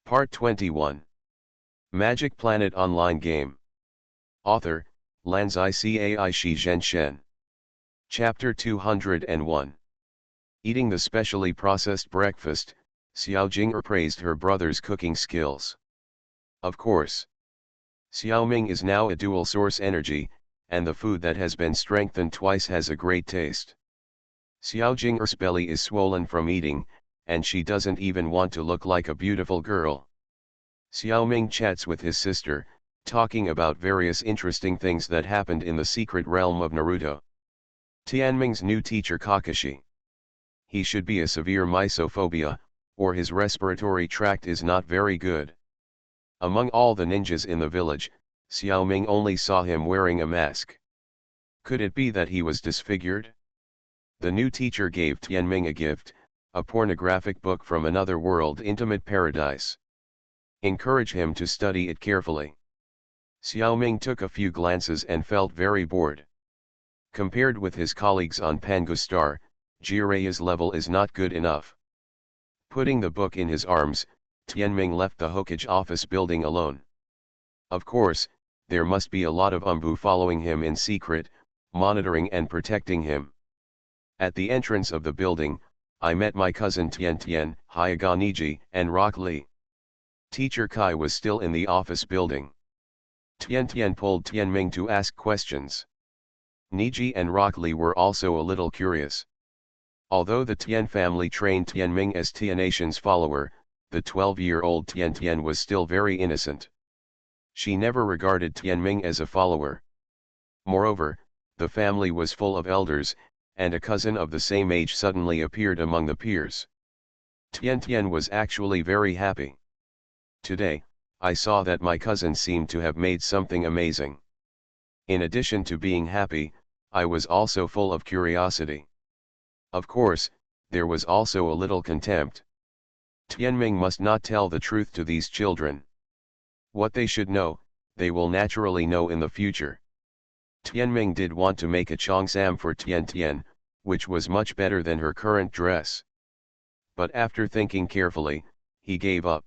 Part 21. Magic Planet Online Game. Author, Lanzai Cai Shi Zhen Shen. Chapter 201. Eating the specially processed breakfast, Xiao Jing'er praised her brother's cooking skills. Of course. Xiao Ming is now a dual source energy, and the food that has been strengthened twice has a great taste. Xiao Jing'er's belly is swollen from eating, and she doesn't even want to look like a beautiful girl. Xiao Ming chats with his sister, talking about various interesting things that happened in the secret realm of Naruto. Tianming's new teacher Kakashi. He should be a severe mysophobia, or his respiratory tract is not very good. Among all the ninjas in the village, Xiao Ming only saw him wearing a mask. Could it be that he was disfigured? The new teacher gave Tianming a gift, a pornographic book from another world, Intimate Paradise. Encourage him to study it carefully. Xiao Ming took a few glances and felt very bored. Compared with his colleagues on Pangostar, Jiraiya's level is not good enough. Putting the book in his arms, Tianming left the Hokage office building alone. Of course, there must be a lot of Umbu following him in secret, monitoring and protecting him. At the entrance of the building, I met my cousin Tian Tian, Hyuga Niji, and Rock Lee. Teacher Kai was still in the office building. Tian Tian pulled Tianming to ask questions. Niji and Rock Lee were also a little curious. Although the Tian family trained Tianming as Tianation's follower, the 12-year-old Tian Tian was still very innocent. She never regarded Tianming as a follower. Moreover, the family was full of elders, and a cousin of the same age suddenly appeared among the peers. Tian Tian was actually very happy. Today, I saw that my cousin seemed to have made something amazing. In addition to being happy, I was also full of curiosity. Of course, there was also a little contempt. Tianming must not tell the truth to these children. What they should know, they will naturally know in the future. Tianming did want to make a cheongsam for Tian Tian, which was much better than her current dress. But after thinking carefully, he gave up.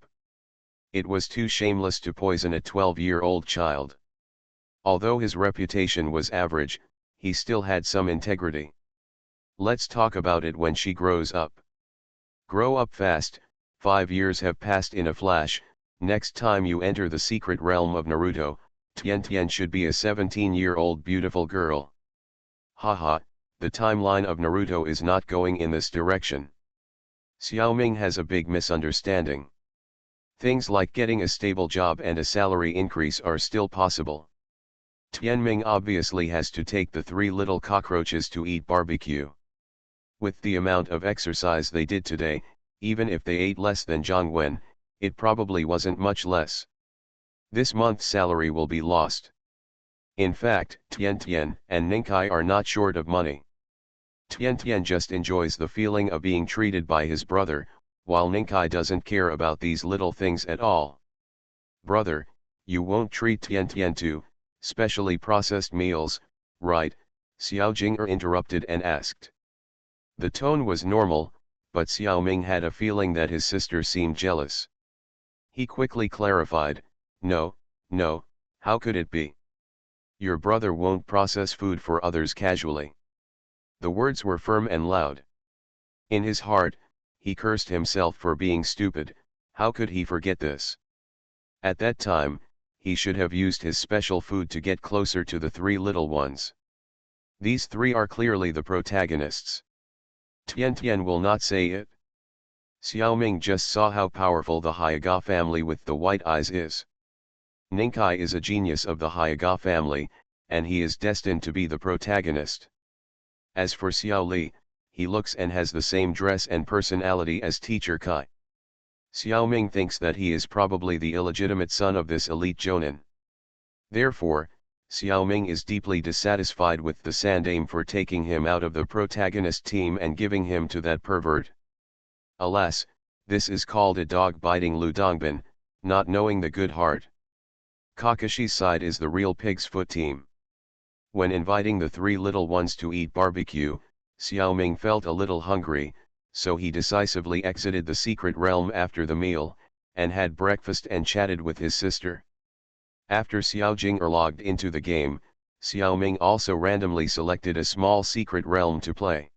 It was too shameless to poison a 12-year-old child. Although his reputation was average, he still had some integrity. Let's talk about it when she grows up. Grow up fast, 5 years have passed in a flash. Next time you enter the secret realm of Naruto, Tian Tian should be a 17-year-old beautiful girl. Haha, the timeline of Naruto is not going in this direction. Xiao Ming has a big misunderstanding. Things like getting a stable job and a salary increase are still possible. Tianming obviously has to take the 3 little cockroaches to eat barbecue. With the amount of exercise they did today, even if they ate less than Zhang Wen, it probably wasn't much less. This month's salary will be lost. In fact, Tian Tian and Ninkai are not short of money. Tian Tian just enjoys the feeling of being treated by his brother, while Ninkai doesn't care about these little things at all. Brother, you won't treat Tian Tian to specially processed meals, right? Xiao Jing'er interrupted and asked. The tone was normal, but Xiao Ming had a feeling that his sister seemed jealous. He quickly clarified, no, how could it be? Your brother won't process food for others casually. The words were firm and loud. In his heart, he cursed himself for being stupid. How could he forget this? At that time, he should have used his special food to get closer to the 3 little ones. These 3 are clearly the protagonists. Tian Tian will not say it. Xiao Ming just saw how powerful the Hyuga family with the white eyes is. Ninkai is a genius of the Hyuga family, and he is destined to be the protagonist. As for Xiao Li, he looks and has the same dress and personality as Teacher Kai. Xiao Ming thinks that he is probably the illegitimate son of this elite jonin. Therefore, Xiao Ming is deeply dissatisfied with the Sandaime for taking him out of the protagonist team and giving him to that pervert. Alas, this is called a dog biting Lu Dongbin, not knowing the good heart. Kakashi's side is the real pig's foot team. When inviting the 3 little ones to eat barbecue, Xiao Ming felt a little hungry, so he decisively exited the secret realm after the meal, and had breakfast and chatted with his sister. After Xiao Jing logged into the game, Xiao Ming also randomly selected a small secret realm to play.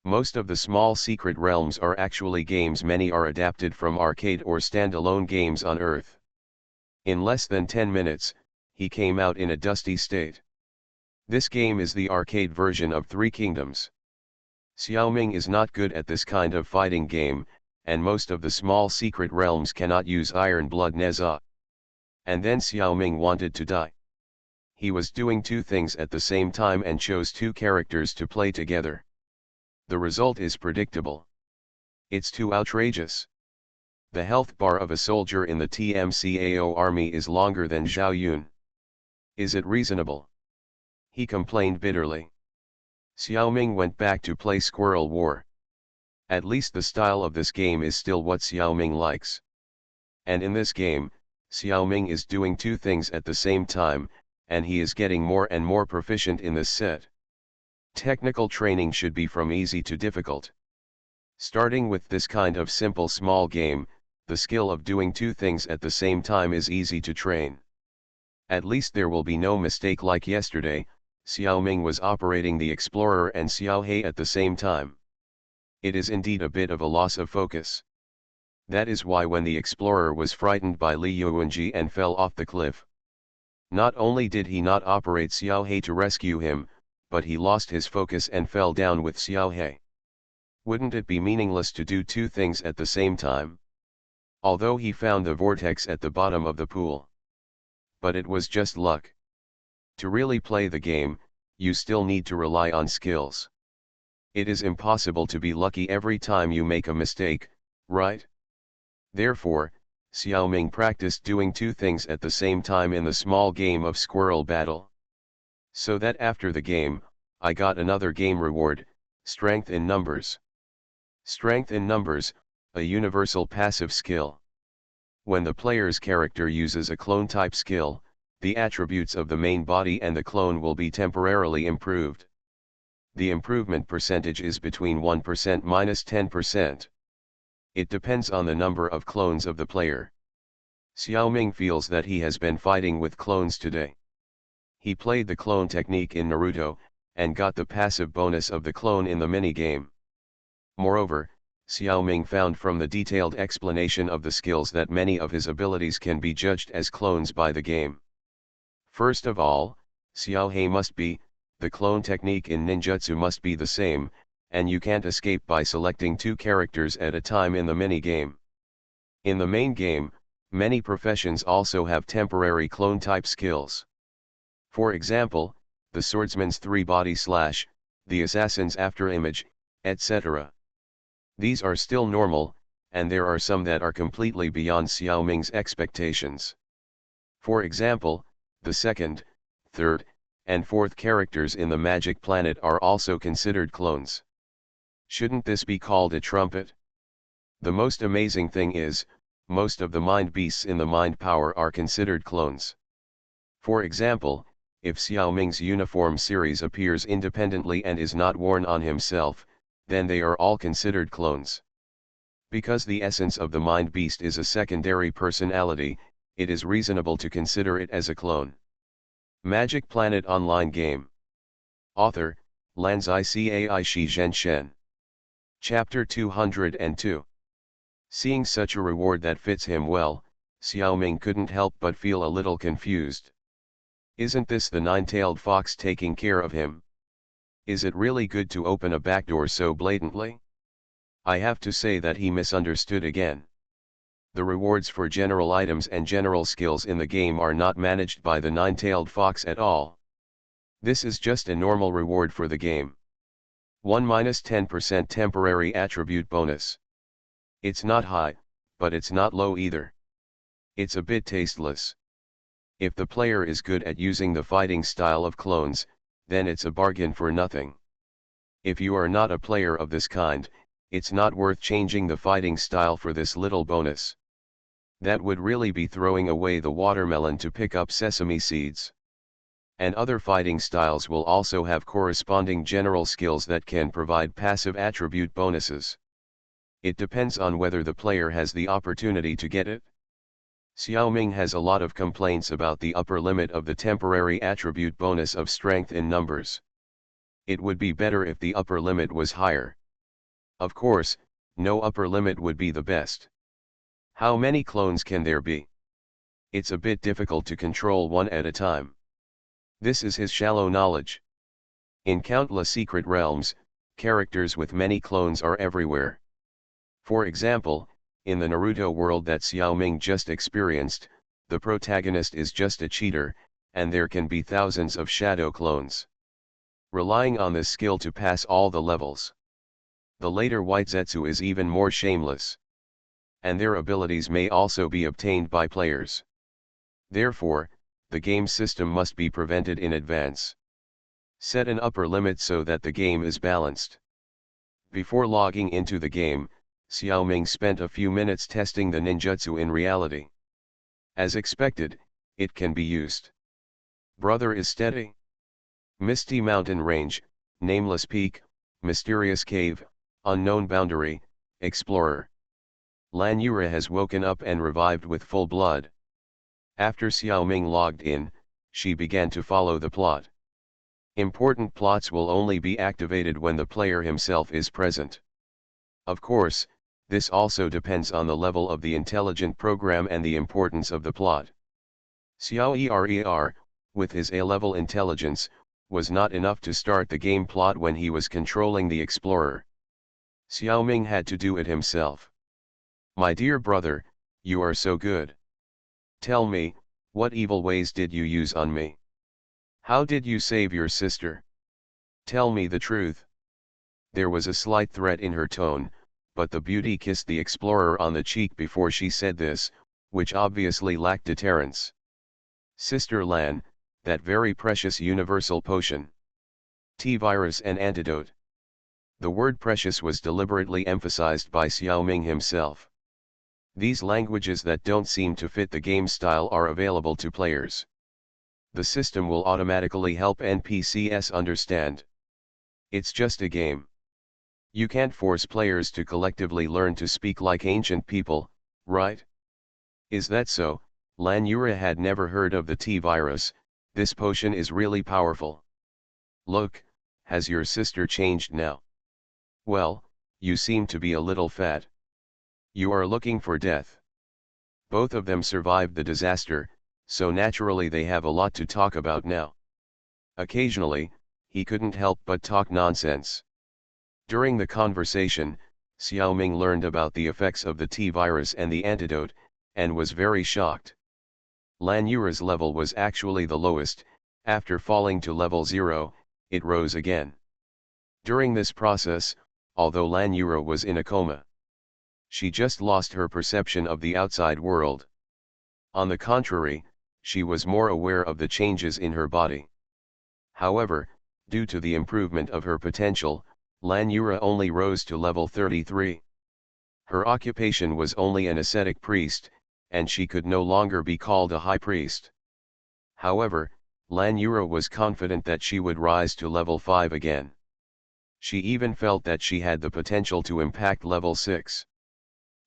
Most of the small secret realms are actually games, many are adapted from arcade or standalone games on Earth. In less than 10 minutes, he came out in a dusty state. This game is the arcade version of Three Kingdoms. Xiao Ming is not good at this kind of fighting game, and most of the small secret realms cannot use Iron Blood Neza. And then Xiao Ming wanted to die. He was doing two things at the same time and chose two characters to play together. The result is predictable. It's too outrageous. The health bar of a soldier in the TMCAO army is longer than Zhao Yun. Is it reasonable? He complained bitterly. Xiao Ming went back to play Squirrel War. At least the style of this game is still what Xiao Ming likes. And in this game, Xiao Ming is doing two things at the same time, and he is getting more and more proficient in this set. Technical training should be from easy to difficult. Starting with this kind of simple small game, the skill of doing two things at the same time is easy to train. At least there will be no mistake like yesterday. Xiao Ming was operating the Explorer and Xiao He at the same time. It is indeed a bit of a loss of focus. That is why when the Explorer was frightened by Li Yuanji and fell off the cliff, not only did he not operate Xiao He to rescue him, but he lost his focus and fell down with Xiao He. Wouldn't it be meaningless to do two things at the same time? Although he found the vortex at the bottom of the pool. But it was just luck. To really play the game, you still need to rely on skills. It is impossible to be lucky every time you make a mistake, right? Therefore, Xiao Ming practiced doing two things at the same time in the small game of Squirrel Battle. So that after the game, I got another game reward, Strength in Numbers. Strength in Numbers, a universal passive skill. When the player's character uses a clone type skill, the attributes of the main body and the clone will be temporarily improved. The improvement percentage is between 1% minus 10%. It depends on the number of clones of the player. Xiao Ming feels that he has been fighting with clones today. He played the clone technique in Naruto, and got the passive bonus of the clone in the mini-game. Moreover, Xiao Ming found from the detailed explanation of the skills that many of his abilities can be judged as clones by the game. First of all, Xiao He must be, the clone technique in ninjutsu must be the same, and you can't escape by selecting two characters at a time in the mini-game. In the main game, many professions also have temporary clone type skills. For example, the swordsman's 3-body slash, the assassin's afterimage, etc. These are still normal, and there are some that are completely beyond Xiao Ming's expectations. For example, the second, third, and fourth characters in the Magic Planet are also considered clones. Shouldn't this be called a trumpet? The most amazing thing is, most of the mind beasts in the mind power are considered clones. For example, if Xiao Ming's uniform series appears independently and is not worn on himself, then they are all considered clones. Because the essence of the mind beast is a secondary personality, it is reasonable to consider it as a clone. Magic Planet Online Game. Author, Lanzai Cai Shi Zhen Shen. Chapter 202. Seeing such a reward that fits him well, Xiao Ming couldn't help but feel a little confused. Isn't this the nine-tailed fox taking care of him? Is it really good to open a back door so blatantly? I have to say that he misunderstood again. The rewards for general items and general skills in the game are not managed by the nine-tailed fox at all. This is just a normal reward for the game. 1-10% temporary attribute bonus. It's not high, but it's not low either. It's a bit tasteless. If the player is good at using the fighting style of clones, then it's a bargain for nothing. If you are not a player of this kind, it's not worth changing the fighting style for this little bonus. That would really be throwing away the watermelon to pick up sesame seeds. And other fighting styles will also have corresponding general skills that can provide passive attribute bonuses. It depends on whether the player has the opportunity to get it. Xiaoming has a lot of complaints about the upper limit of the temporary attribute bonus of strength in numbers. It would be better if the upper limit was higher. Of course, no upper limit would be the best. How many clones can there be? It's a bit difficult to control one at a time. This is his shallow knowledge. In countless secret realms, characters with many clones are everywhere. For example, in the Naruto world that Xiaoming just experienced, the protagonist is just a cheater, and there can be thousands of shadow clones. Relying on this skill to pass all the levels. The later White Zetsu is even more shameless. And their abilities may also be obtained by players. Therefore, the game system must be prevented in advance. Set an upper limit so that the game is balanced. Before logging into the game, Xiaoming spent a few minutes testing the ninjutsu in reality. As expected, it can be used. Brother is steady. Misty mountain range, nameless peak, mysterious cave, unknown boundary, explorer. Lan Yura has woken up and revived with full blood. After Xiaoming logged in, she began to follow the plot. Important plots will only be activated when the player himself is present. Of course, this also depends on the level of the intelligent program and the importance of the plot. Xiao Er, with his A-level intelligence, was not enough to start the game plot when he was controlling the explorer. Xiaoming had to do it himself. My dear brother, you are so good. Tell me, what evil ways did you use on me? How did you save your sister? Tell me the truth. There was a slight threat in her tone, but the beauty kissed the explorer on the cheek before she said this, which obviously lacked deterrence. Sister Lan, that very precious universal potion. T-virus and antidote. The word precious was deliberately emphasized by Xiaoming himself. These languages that don't seem to fit the game style are available to players. The system will automatically help NPCs understand. It's just a game. You can't force players to collectively learn to speak like ancient people, right? Is that so? Lan Yura had never heard of the T-virus. This potion is really powerful. Look, has your sister changed now? Well, you seem to be a little fat. You are looking for death. Both of them survived the disaster, so naturally they have a lot to talk about now. Occasionally, he couldn't help but talk nonsense. During the conversation, Xiaoming learned about the effects of the T-virus and the antidote, and was very shocked. Lan Yura's level was actually the lowest. After falling to level 0, it rose again. During this process, although Lan Yura was in a coma, she just lost her perception of the outside world. On the contrary, she was more aware of the changes in her body. However, due to the improvement of her potential, Lan Yura only rose to level 33. Her occupation was only an ascetic priest, and she could no longer be called a high priest. However, Lan Yura was confident that she would rise to level 5 again. She even felt that she had the potential to impact level 6.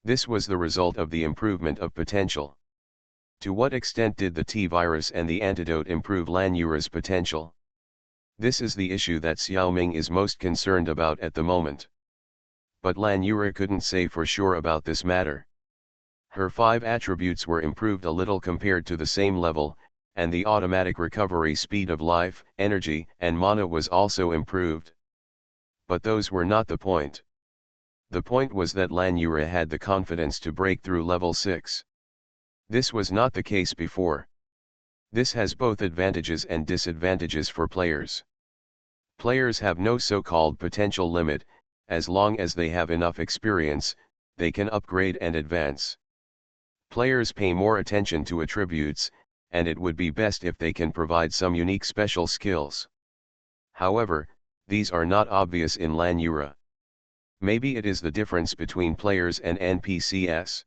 This was the result of the improvement of potential. To what extent did the T-virus and the antidote improve Lan Yura's potential? This is the issue that Xiaoming is most concerned about at the moment. But Lan Yura couldn't say for sure about this matter. Her 5 attributes were improved a little compared to the same level, and the automatic recovery speed of life, energy, and mana was also improved. But those were not the point. The point was that Lan Yura had the confidence to break through level 6. This was not the case before. This has both advantages and disadvantages for players. Players have no so-called potential limit. As long as they have enough experience, they can upgrade and advance. Players pay more attention to attributes, and it would be best if they can provide some unique special skills. However, these are not obvious in Lan Yura. Maybe it is the difference between players and NPCs.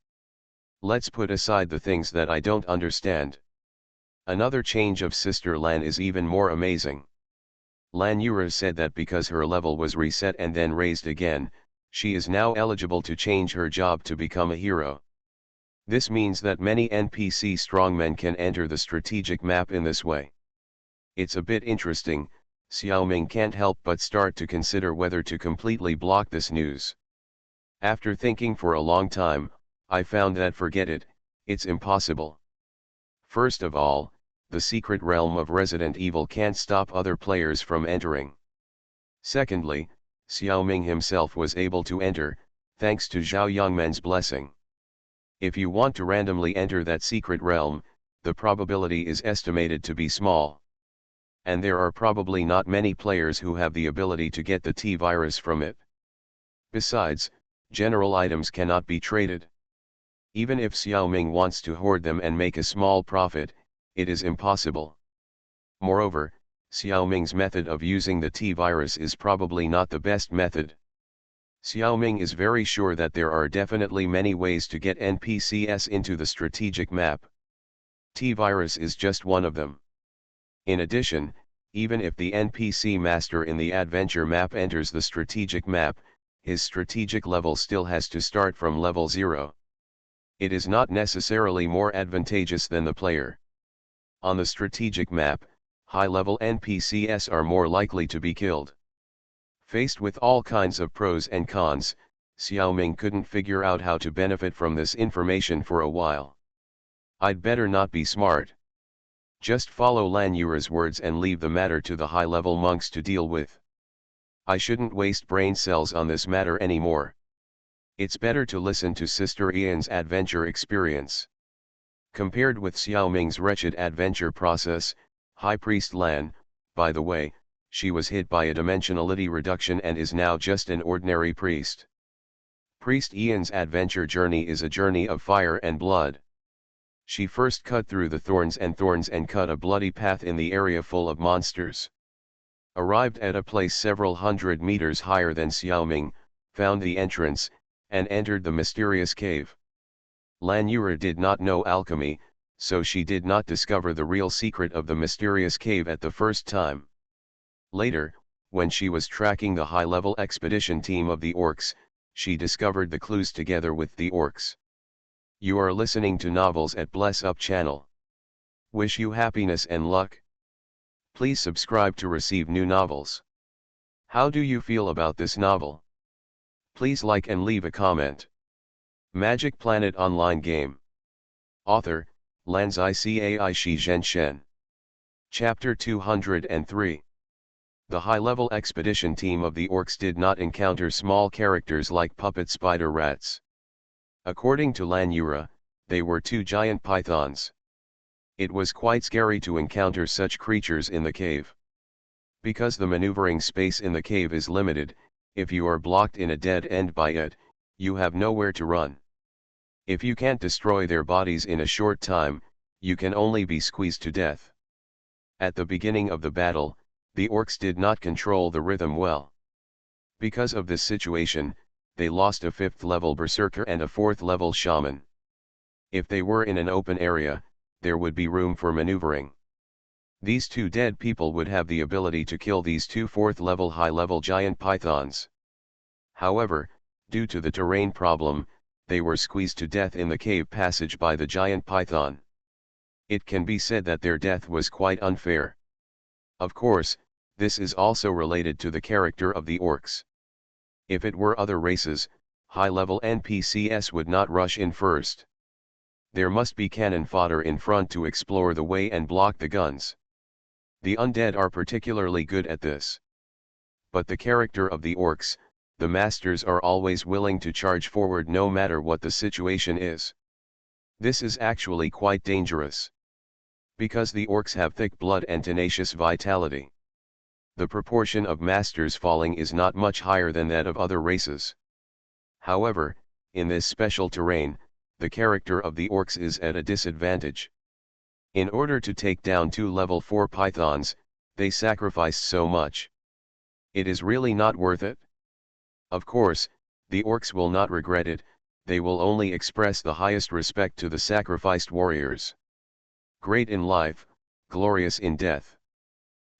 Let's put aside the things that I don't understand. Another change of Sister Lan is even more amazing. Lan Yura said that because her level was reset and then raised again, She is now eligible to change her job to become a hero. This means that many NPC strongmen can enter the strategic map in this way. It's a bit interesting. Xiaoming can't help but start to consider whether to completely block this news. After thinking for a long time, I found that forget it, it's impossible. First of all, the secret realm of Resident Evil can't stop other players from entering. Secondly, Xiaoming himself was able to enter, thanks to Zhao Yongmen's blessing. If you want to randomly enter that secret realm, the probability is estimated to be small. And there are probably not many players who have the ability to get the T-virus from it. Besides, general items cannot be traded. Even if Xiaoming wants to hoard them and make a small profit, it is impossible. Moreover, Xiaoming's method of using the T-virus is probably not the best method. Xiaoming is very sure that there are definitely many ways to get NPCs into the strategic map. T-virus is just one of them. In addition, even if the NPC master in the adventure map enters the strategic map, his strategic level still has to start from level 0. It is not necessarily more advantageous than the player. On the strategic map, high-level NPCs are more likely to be killed. Faced with all kinds of pros and cons, Xiaoming couldn't figure out how to benefit from this information for a while. I'd better not be smart. Just follow Lan Yura's words and leave the matter to the high-level monks to deal with. I shouldn't waste brain cells on this matter anymore. It's better to listen to Sister Ian's adventure experience. Compared with Xiaoming's wretched adventure process, High Priest Lan, by the way, she was hit by a dimensionality reduction and is now just an ordinary priest. Priest Ian's adventure journey is a journey of fire and blood. She first cut through the thorns and cut a bloody path in the area full of monsters. Arrived at a place several hundred meters higher than Xiaoming, found the entrance, and entered the mysterious cave. Lan Yura did not know alchemy, so she did not discover the real secret of the mysterious cave at the first time. Later, when she was tracking the high-level expedition team of the orcs, she discovered the clues together with the orcs. You are listening to Novels at Bless Up channel. Wish you happiness and luck. Please subscribe to receive new novels. How do you feel about this novel? Please like and leave a comment. Magic Planet Online Game. Author, Lanzai Cai Shi Zhen Shen. Chapter 203. The high-level expedition team of the orcs did not encounter small characters like puppet spider rats. According to Lan Yura, they were 2 giant pythons. It was quite scary to encounter such creatures in the cave. Because the maneuvering space in the cave is limited, if you are blocked in a dead end by it, you have nowhere to run. If you can't destroy their bodies in a short time, you can only be squeezed to death. At the beginning of the battle, the orcs did not control the rhythm well. Because of this situation, they lost a 5th-level berserker and a 4th-level shaman. If they were in an open area, there would be room for maneuvering. These 2 dead people would have the ability to kill these 2 4th-level high-level giant pythons. However, due to the terrain problem, they were squeezed to death in the cave passage by the giant python. It can be said that their death was quite unfair. Of course, this is also related to the character of the orcs. If it were other races, high-level NPCs would not rush in first. There must be cannon fodder in front to explore the way and block the guns. The undead are particularly good at this. But the character of the orcs, the masters are always willing to charge forward no matter what the situation is. This is actually quite dangerous. Because the orcs have thick blood and tenacious vitality. The proportion of masters falling is not much higher than that of other races. However, in this special terrain, the character of the orcs is at a disadvantage. In order to take down 2 level 4 pythons, they sacrificed so much. It is really not worth it. Of course, the orcs will not regret it, they will only express the highest respect to the sacrificed warriors. Great in life, glorious in death.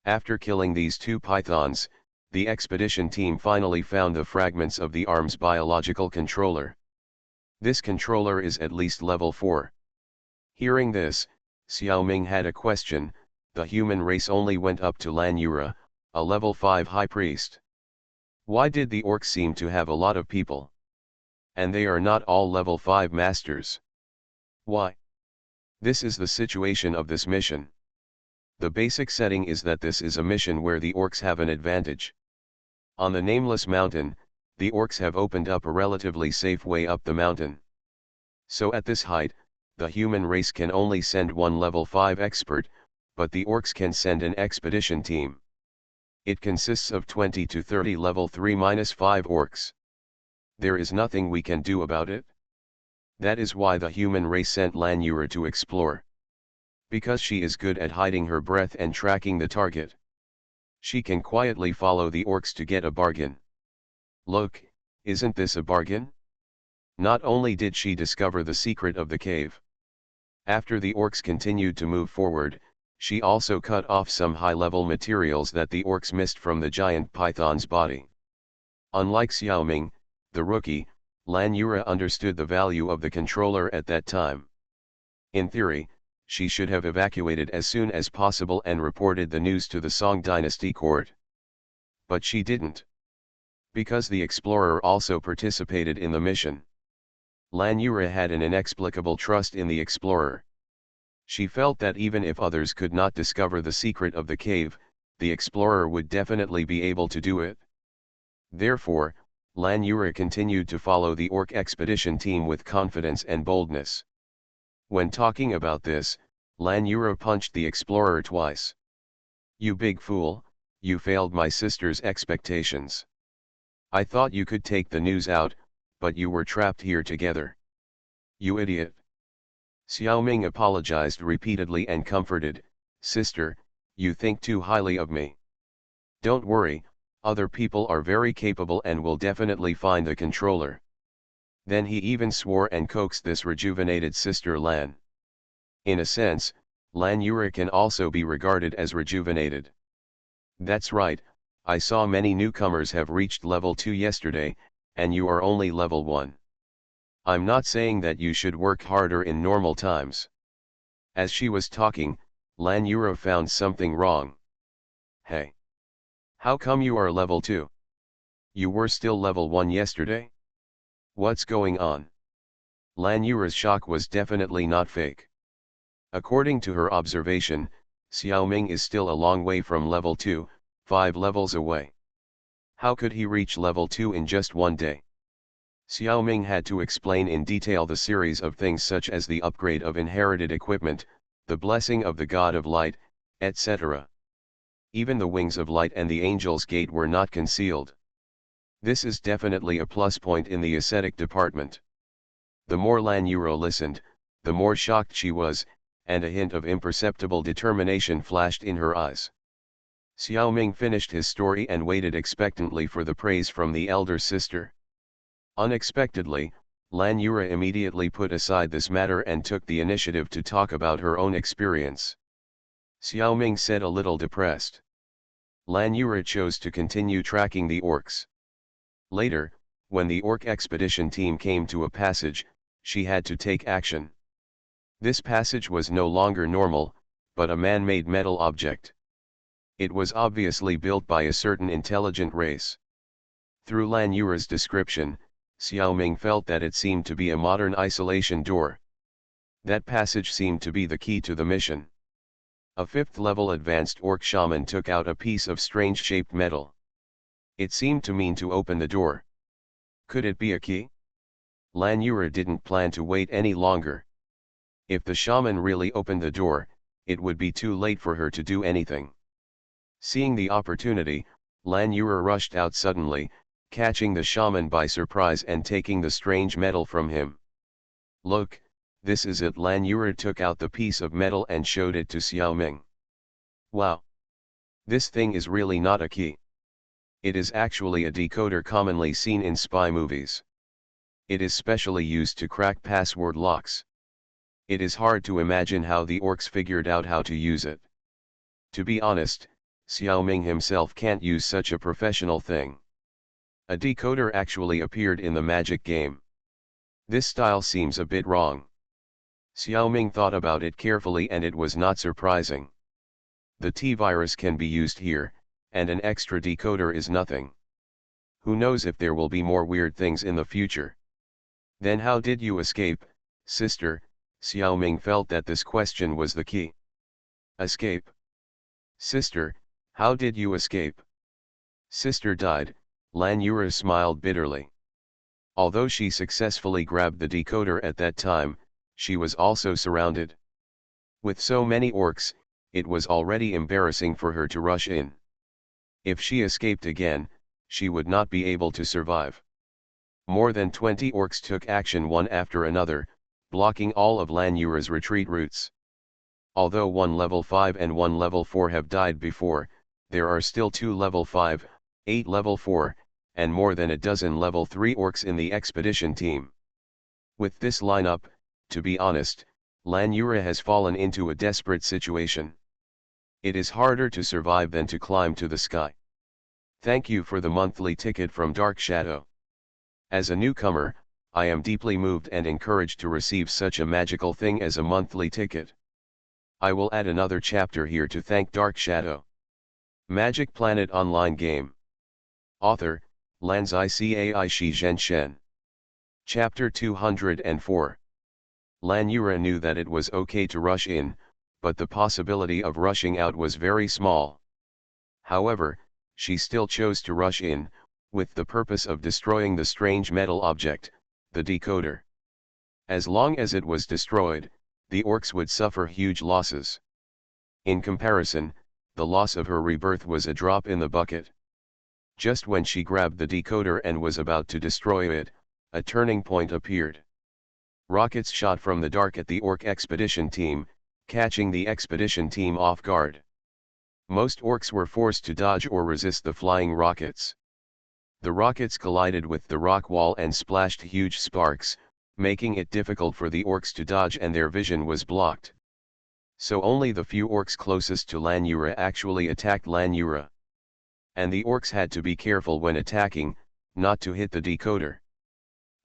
After killing these 2 pythons, the expedition team finally found the fragments of the arm's biological controller. This controller is at least level 4. Hearing this, Xiaoming had a question. The human race only went up to Lan Yura, a level 5 high priest. Why did the orcs seem to have a lot of people? And they are not all level 5 masters. Why? This is the situation of this mission. The basic setting is that this is a mission where the orcs have an advantage. On the Nameless Mountain, the orcs have opened up a relatively safe way up the mountain. So at this height, the human race can only send one level 5 expert, but the orcs can send an expedition team. It consists of 20 to 30 level 3-5 orcs. There is nothing we can do about it. That is why the human race sent Lan Yura to explore. Because she is good at hiding her breath and tracking the target. She can quietly follow the orcs to get a bargain. Look, isn't this a bargain? Not only did she discover the secret of the cave. After the orcs continued to move forward, she also cut off some high-level materials that the orcs missed from the giant python's body. Unlike Xiaoming, the rookie, Lan Yura understood the value of the controller at that time. In theory, she should have evacuated as soon as possible and reported the news to the Song Dynasty court. But she didn't. Because the explorer also participated in the mission. Lan Yura had an inexplicable trust in the explorer. She felt that even if others could not discover the secret of the cave, the explorer would definitely be able to do it. Therefore, Lan Yura continued to follow the orc expedition team with confidence and boldness. When talking about this, Lan Yura punched the explorer twice. "You big fool, you failed my sister's expectations. I thought you could take the news out, but you were trapped here together. You idiot." Xiaoming apologized repeatedly and comforted, "Sister, you think too highly of me. Don't worry, other people are very capable and will definitely find the controller." Then he even swore and coaxed this rejuvenated sister Lan. In a sense, Lan Yura can also be regarded as rejuvenated. "That's right, I saw many newcomers have reached level 2 yesterday, and you are only level 1. I'm not saying that you should work harder in normal times." As she was talking, Lan Yura found something wrong. "Hey! How come you are level 2? You were still level 1 yesterday? What's going on?" Lan Yura's shock was definitely not fake. According to her observation, Xiaoming is still a long way from level 2, 5 levels away. How could he reach level 2 in just one day? Xiaoming had to explain in detail the series of things such as the upgrade of inherited equipment, the blessing of the god of light, etc. Even the wings of light and the angel's gate were not concealed. This is definitely a plus point in the ascetic department. The more Lan Yura listened, the more shocked she was, and a hint of imperceptible determination flashed in her eyes. Xiaoming finished his story and waited expectantly for the praise from the elder sister. Unexpectedly, Lan Yura immediately put aside this matter and took the initiative to talk about her own experience. Xiaoming said, a little depressed. Lan Yura chose to continue tracking the orcs. Later, when the orc expedition team came to a passage, she had to take action. This passage was no longer normal, but a man-made metal object. It was obviously built by a certain intelligent race. Through Lan Yura's description, Xiaoming felt that it seemed to be a modern isolation door. That passage seemed to be the key to the mission. A 5th-level advanced orc shaman took out a piece of strange-shaped metal. It seemed to mean to open the door. Could it be a key? Lan Yura didn't plan to wait any longer. If the shaman really opened the door, it would be too late for her to do anything. Seeing the opportunity, Lan Yura rushed out suddenly, catching the shaman by surprise and taking the strange metal from him. "Look, this is it." Lan Yura took out the piece of metal and showed it to Xiaoming. "Wow! This thing is really not a key. It is actually a decoder commonly seen in spy movies. It is specially used to crack password locks. It is hard to imagine how the orcs figured out how to use it. To be honest, Xiaoming himself can't use such a professional thing. A decoder actually appeared in the magic game. This style seems a bit wrong. Xiaoming thought about it carefully and it was not surprising. The T-virus can be used here, and an extra decoder is nothing. Who knows if there will be more weird things in the future. Then how did you escape, sister? Xiaoming felt that this question was the key. Escape? Sister, how did you escape? Sister died, Lan Yura smiled bitterly. Although she successfully grabbed the decoder at that time, she was also surrounded. With so many orcs, it was already embarrassing for her to rush in. If she escaped again, she would not be able to survive. More than 20 orcs took action one after another, blocking all of Lan Yura's retreat routes. Although one level 5 and one level 4 have died before, there are still 2 level 5, 8 level 4, and more than a dozen level 3 orcs in the expedition team. With this lineup, to be honest, Lan Yura has fallen into a desperate situation. It is harder to survive than to climb to the sky. Thank you for the monthly ticket from Dark Shadow. As a newcomer, I am deeply moved and encouraged to receive such a magical thing as a monthly ticket. I will add another chapter here to thank Dark Shadow. Magic Planet Online Game. Author, Lanzai Cai Shi Zhen Shen. Chapter 204. Lan Yura knew that it was okay to rush in, but the possibility of rushing out was very small. However, she still chose to rush in, with the purpose of destroying the strange metal object, the decoder. As long as it was destroyed, the orcs would suffer huge losses. In comparison, the loss of her rebirth was a drop in the bucket. Just when she grabbed the decoder and was about to destroy it, a turning point appeared. Rockets shot from the dark at the orc expedition team, catching the expedition team off guard. Most orcs were forced to dodge or resist the flying rockets. The rockets collided with the rock wall and splashed huge sparks, making it difficult for the orcs to dodge and their vision was blocked. So only the few orcs closest to Lan Yura actually attacked Lan Yura. And the orcs had to be careful when attacking, not to hit the decoder.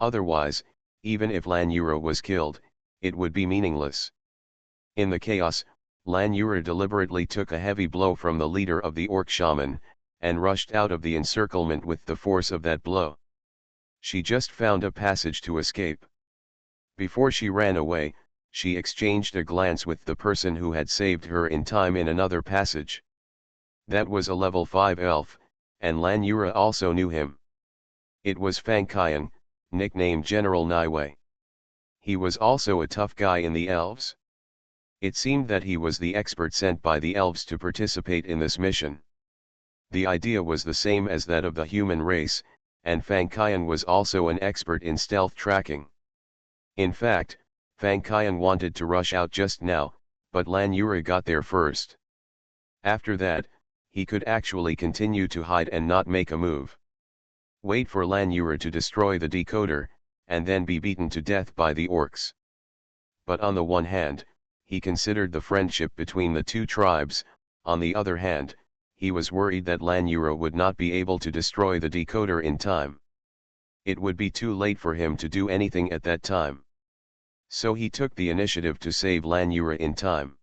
Otherwise, even if Lan Yura was killed, it would be meaningless. In the chaos, Lan Yura deliberately took a heavy blow from the leader of the orc shaman, and rushed out of the encirclement with the force of that blow. She just found a passage to escape. Before she ran away, she exchanged a glance with the person who had saved her in time in another passage. That was a level 5 elf, and Lan Yura also knew him. It was Fang Qian, nicknamed General Naiwei. He was also a tough guy in the elves. It seemed that he was the expert sent by the elves to participate in this mission. The idea was the same as that of the human race, and Fang Qian was also an expert in stealth tracking. In fact, Fang Qian wanted to rush out just now, but Lan Yura got there first. After that, he could actually continue to hide and not make a move. Wait for Lan Yura to destroy the decoder, and then be beaten to death by the orcs. But on the one hand, he considered the friendship between the two tribes, on the other hand, he was worried that Lan Yura would not be able to destroy the decoder in time. It would be too late for him to do anything at that time. So he took the initiative to save Lan Yura in time.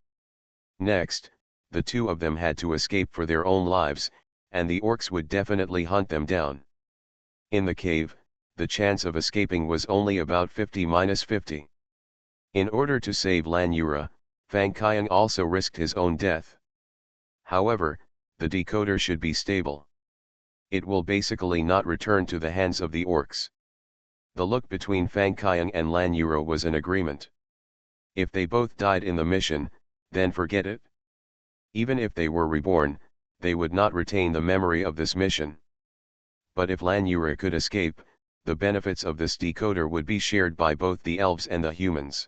Next, the two of them had to escape for their own lives, and the orcs would definitely hunt them down. In the cave, the chance of escaping was only about 50-50. In order to save Lan Yura, Fang Qian also risked his own death. However, the decoder should be stable. It will basically not return to the hands of the orcs. The look between Fang Qian and Lan Yura was an agreement. If they both died in the mission, then forget it. Even if they were reborn, they would not retain the memory of this mission. But if Lan Yura could escape, the benefits of this decoder would be shared by both the elves and the humans.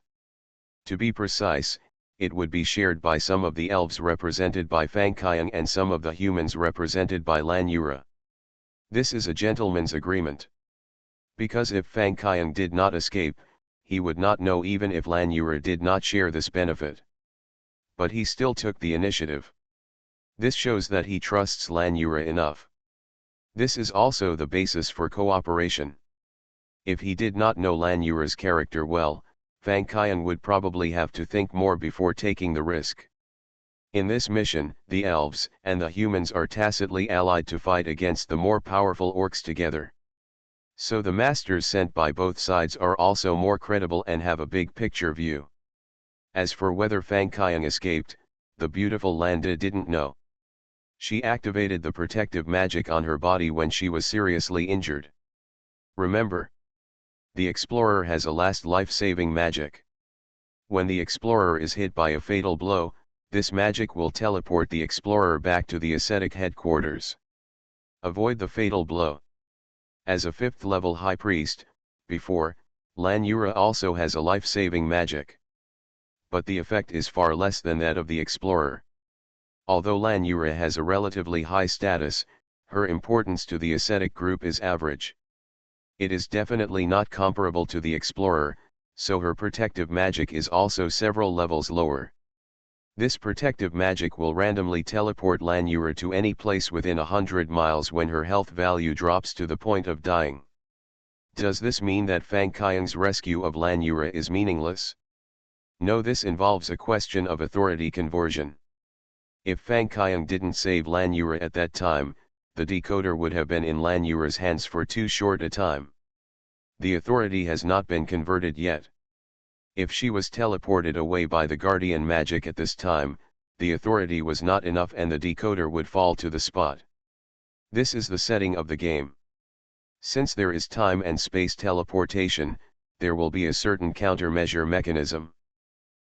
To be precise, it would be shared by some of the elves represented by Fang Qian and some of the humans represented by Lan Yura. This is a gentleman's agreement. Because if Fang Qian did not escape, he would not know even if Lan Yura did not share this benefit. But he still took the initiative. This shows that he trusts Lan Yura enough. This is also the basis for cooperation. If he did not know Lan Yura's character well, Fang Qian would probably have to think more before taking the risk. In this mission, the elves and the humans are tacitly allied to fight against the more powerful orcs together. So the masters sent by both sides are also more credible and have a big picture view. As for whether Fang Qian escaped, the beautiful Landa didn't know. She activated the protective magic on her body when she was seriously injured. Remember, the explorer has a last life-saving magic. When the explorer is hit by a fatal blow, this magic will teleport the explorer back to the ascetic headquarters. Avoid the fatal blow. As a 5th level high priest, before, Lan Yura also has a life-saving magic. But the effect is far less than that of the explorer. Although Lan Yura has a relatively high status, her importance to the ascetic group is average. It is definitely not comparable to the explorer, so her protective magic is also several levels lower. This protective magic will randomly teleport Lan Yura to any place within 100 miles when her health value drops to the point of dying. Does this mean that Fang Qian's rescue of Lan Yura is meaningless? No, this involves a question of authority conversion. If Fang Qian didn't save Lan Yura at that time, the decoder would have been in Lan Yura's hands for too short a time. The authority has not been converted yet. If she was teleported away by the guardian magic at this time, the authority was not enough and the decoder would fall to the spot. This is the setting of the game. Since there is time and space teleportation, there will be a certain countermeasure mechanism.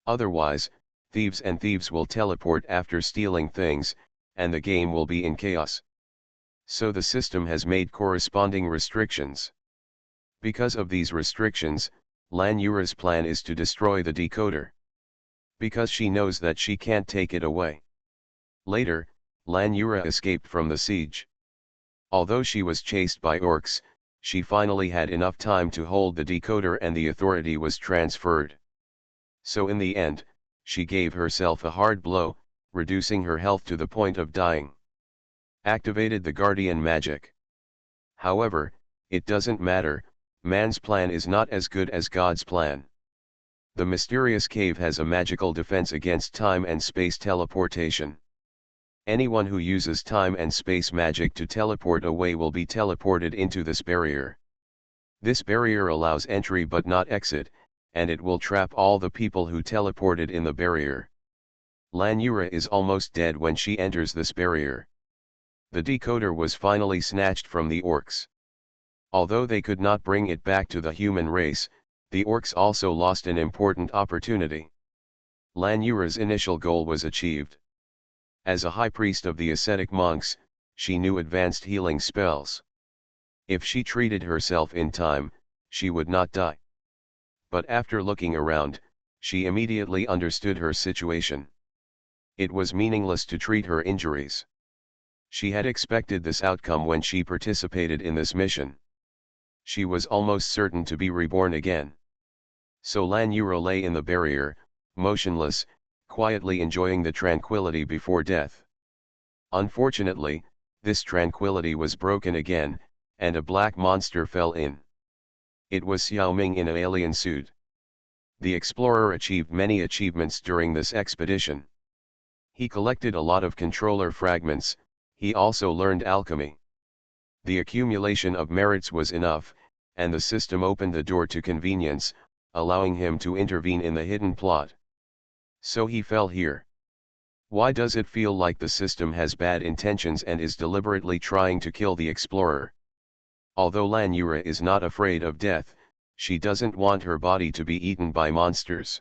Otherwise, thieves will teleport after stealing things, and the game will be in chaos. So the system has made corresponding restrictions. Because of these restrictions, Lan Yura's plan is to destroy the decoder. Because she knows that she can't take it away. Later, Lan Yura escaped from the siege. Although she was chased by orcs, she finally had enough time to hold the decoder and the authority was transferred. So in the end, she gave herself a hard blow, reducing her health to the point of dying. Activated the guardian magic. However, it doesn't matter, man's plan is not as good as God's plan. The mysterious cave has a magical defense against time and space teleportation. Anyone who uses time and space magic to teleport away will be teleported into this barrier. This barrier allows entry but not exit, and it will trap all the people who teleported in the barrier. Lan Yura is almost dead when she enters this barrier. The decoder was finally snatched from the orcs. Although they could not bring it back to the human race, the orcs also lost an important opportunity. Lan Yura's initial goal was achieved. As a high priest of the ascetic monks, she knew advanced healing spells. If she treated herself in time, she would not die. But after looking around, she immediately understood her situation. It was meaningless to treat her injuries. She had expected this outcome when she participated in this mission. She was almost certain to be reborn again. So Lan Yura lay in the barrier, motionless, quietly enjoying the tranquility before death. Unfortunately, this tranquility was broken again, and a black monster fell in. It was Xiaoming in an alien suit. The explorer achieved many achievements during this expedition. He collected a lot of controller fragments, he also learned alchemy. The accumulation of merits was enough, and the system opened the door to convenience, allowing him to intervene in the hidden plot. So he fell here. Why does it feel like the system has bad intentions and is deliberately trying to kill the explorer? Although Lan Yura is not afraid of death, she doesn't want her body to be eaten by monsters.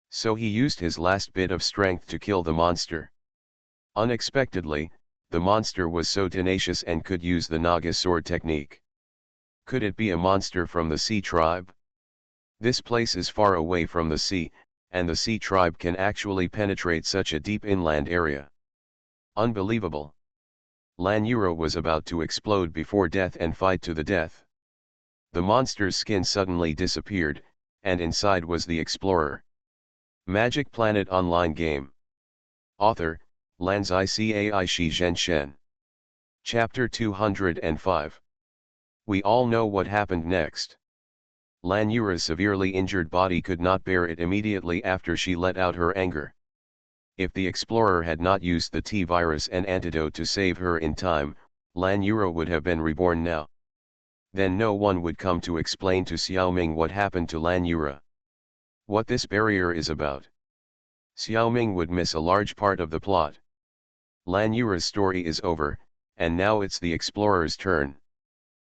So he used his last bit of strength to kill the monster. Unexpectedly, the monster was so tenacious and could use the Naga sword technique. Could it be a monster from the sea tribe? This place is far away from the sea, and the sea tribe can actually penetrate such a deep inland area. Unbelievable. Lan Yura was about to explode before death and fight to the death. The monster's skin suddenly disappeared, and inside was the explorer. Magic Planet Online Game. Author, Lanzai Cai Shi Zhen Shen. Chapter 205. We all know what happened next. Lan Yura's severely injured body could not bear it immediately after she let out her anger. If the explorer had not used the T-virus and antidote to save her in time, Lan Yura would have been reborn now. Then no one would come to explain to Xiaoming what happened to Lan Yura. What this barrier is about. Xiaoming would miss a large part of the plot. Lan Yura's story is over, and now it's the explorer's turn.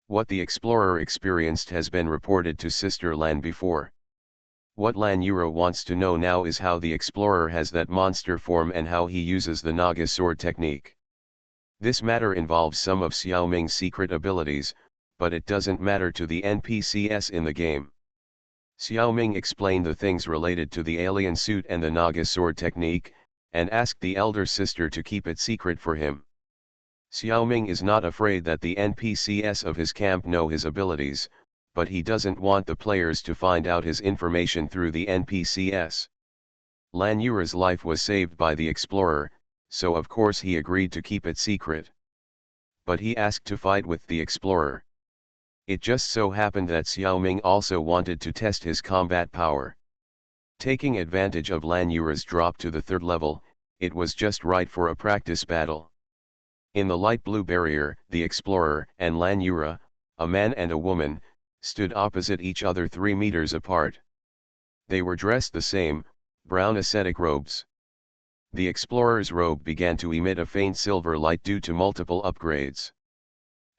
What the explorer experienced has been reported to Sister Lan before. What Lan Yura wants to know now is how the explorer has that monster form and how he uses the Naga sword technique. This matter involves some of Xiaoming's secret abilities, but it doesn't matter to the NPCs in the game. Xiaoming explained the things related to the alien suit and the Naga sword technique, and asked the elder sister to keep it secret for him. Xiaoming is not afraid that the NPCs of his camp know his abilities, but he doesn't want the players to find out his information through the NPCs. Lan Yura's life was saved by the explorer, so of course he agreed to keep it secret. But he asked to fight with the explorer. It just so happened that Xiaoming also wanted to test his combat power. Taking advantage of Lan Yura's drop to the 3rd level, it was just right for a practice battle. In the light blue barrier, the explorer and Lan Yura, a man and a woman, stood opposite each other 3 meters apart. They were dressed the same, brown ascetic robes. The explorer's robe began to emit a faint silver light due to multiple upgrades.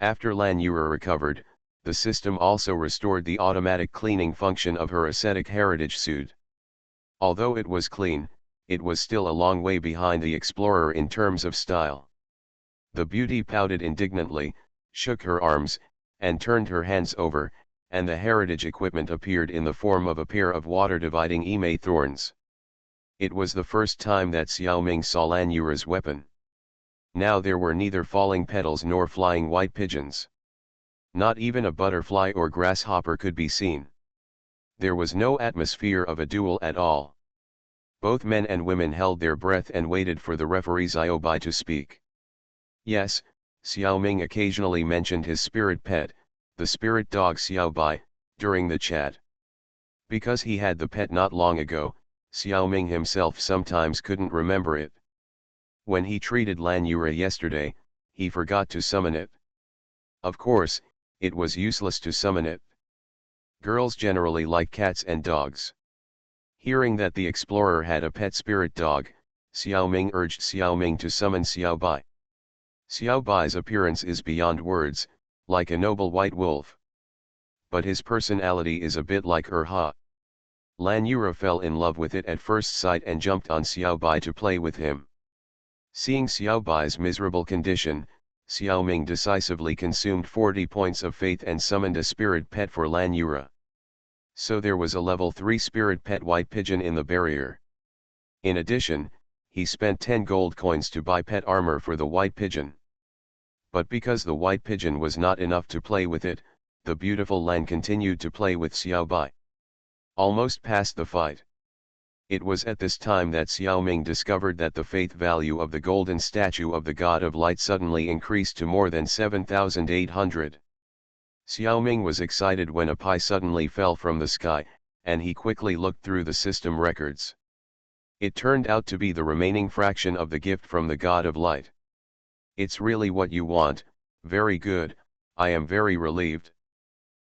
After Lan Yura recovered, the system also restored the automatic cleaning function of her ascetic heritage suit. Although it was clean, it was still a long way behind the explorer in terms of style. The beauty pouted indignantly, shook her arms, and turned her hands over, and the heritage equipment appeared in the form of a pair of water-dividing eme thorns. It was the first time that Xiaoming saw Lan Yura's weapon. Now there were neither falling petals nor flying white pigeons. Not even a butterfly or grasshopper could be seen. There was no atmosphere of a duel at all. Both men and women held their breath and waited for the referee Xiaobai to speak. Yes, Xiaoming occasionally mentioned his spirit pet, the spirit dog Xiaobai, during the chat. Because he had the pet not long ago, Xiaoming himself sometimes couldn't remember it. When he treated Lan Yura yesterday, he forgot to summon it. Of course, it was useless to summon it. Girls generally like cats and dogs. Hearing that the explorer had a pet spirit dog, Xiaoming urged Xiaoming to summon Xiaobai. Xiaobai's appearance is beyond words, like a noble white wolf. But his personality is a bit like Urha. Lan Yura fell in love with it at first sight and jumped on Xiaobai to play with him. Seeing Xiaobai's miserable condition, Xiaoming decisively consumed 40 points of faith and summoned a spirit pet for Lan Yura. So there was a level 3 spirit pet white pigeon in the barrier. In addition, he spent 10 gold coins to buy pet armor for the white pigeon. But because the white pigeon was not enough to play with it, the beautiful Lan continued to play with Xiaobai. Almost past the fight. It was at this time that Xiaoming discovered that the faith value of the golden statue of the God of Light suddenly increased to more than 7,800. Xiaoming was excited when a pie suddenly fell from the sky, and he quickly looked through the system records. It turned out to be the remaining fraction of the gift from the God of Light. It's really what you want, very good, I am very relieved.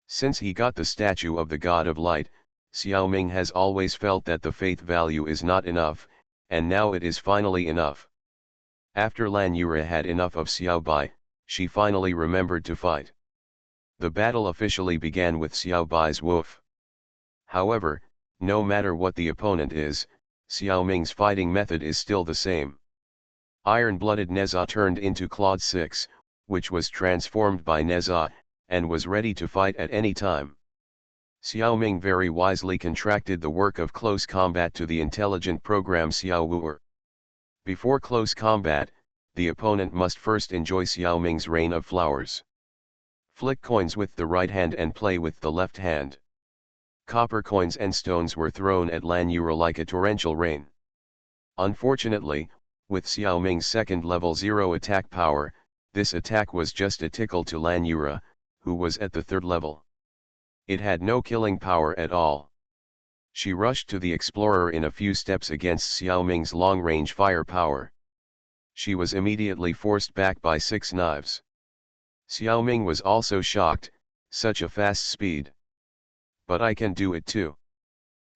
Since he got the statue of the God of Light, Xiaoming has always felt that the faith value is not enough, and now it is finally enough. After Lan Yura had enough of Xiaobai, she finally remembered to fight. The battle officially began with Xiaobai's woof. However, no matter what the opponent is, Xiaoming's fighting method is still the same. Iron-blooded Neza turned into Claude 6, which was transformed by Neza, and was ready to fight at any time. Xiaoming very wisely contracted the work of close combat to the intelligent program Xiaowuer. Before close combat, the opponent must first enjoy Xiaoming's rain of flowers. Flick coins with the right hand and play with the left hand. Copper coins and stones were thrown at Lan Yura like a torrential rain. Unfortunately, With Xiao Ming's second level 0 attack power, this attack was just a tickle to Lan Yura, who was at the third level. It had no killing power at all. She rushed to the explorer in a few steps against Xiao Ming's long-range fire power. She was immediately forced back by 6 knives. Xiao Ming was also shocked, such a fast speed. But I can do it too.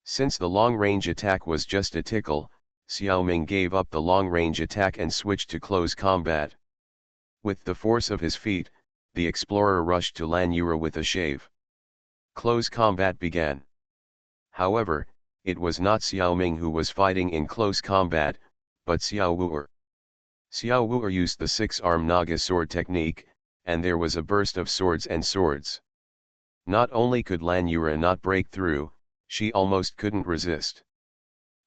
Since the long-range attack was just a tickle, Xiao Ming gave up the long-range attack and switched to close combat. With the force of his feet, the explorer rushed to Lan Yura with a shave. Close combat began. However, it was not Xiao Ming who was fighting in close combat, but Xiao Wu'er. Xiao Wu'er used the 6-arm Naga sword technique, and there was a burst of swords and swords. Not only could Lan Yura not break through, she almost couldn't resist.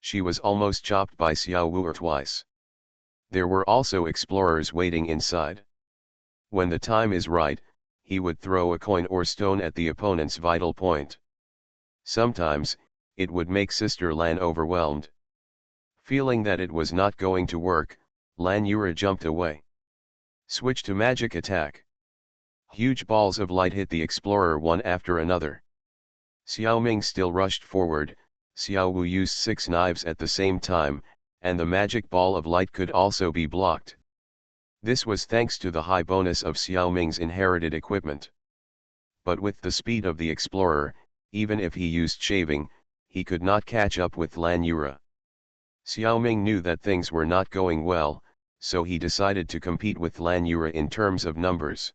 She was almost chopped by Xiao Wu'er twice. There were also explorers waiting inside. When the time is right, he would throw a coin or stone at the opponent's vital point. Sometimes, it would make Sister Lan overwhelmed. Feeling that it was not going to work, Lan Yura jumped away. Switch to magic attack. Huge balls of light hit the explorer one after another. Xiao Ming still rushed forward. Xiao Wu used 6 knives at the same time, and the magic ball of light could also be blocked. This was thanks to the high bonus of Xiao Ming's inherited equipment. But with the speed of the explorer, even if he used shaving, he could not catch up with Lan Yura. Xiao Ming knew that things were not going well, so he decided to compete with Lan Yura in terms of numbers.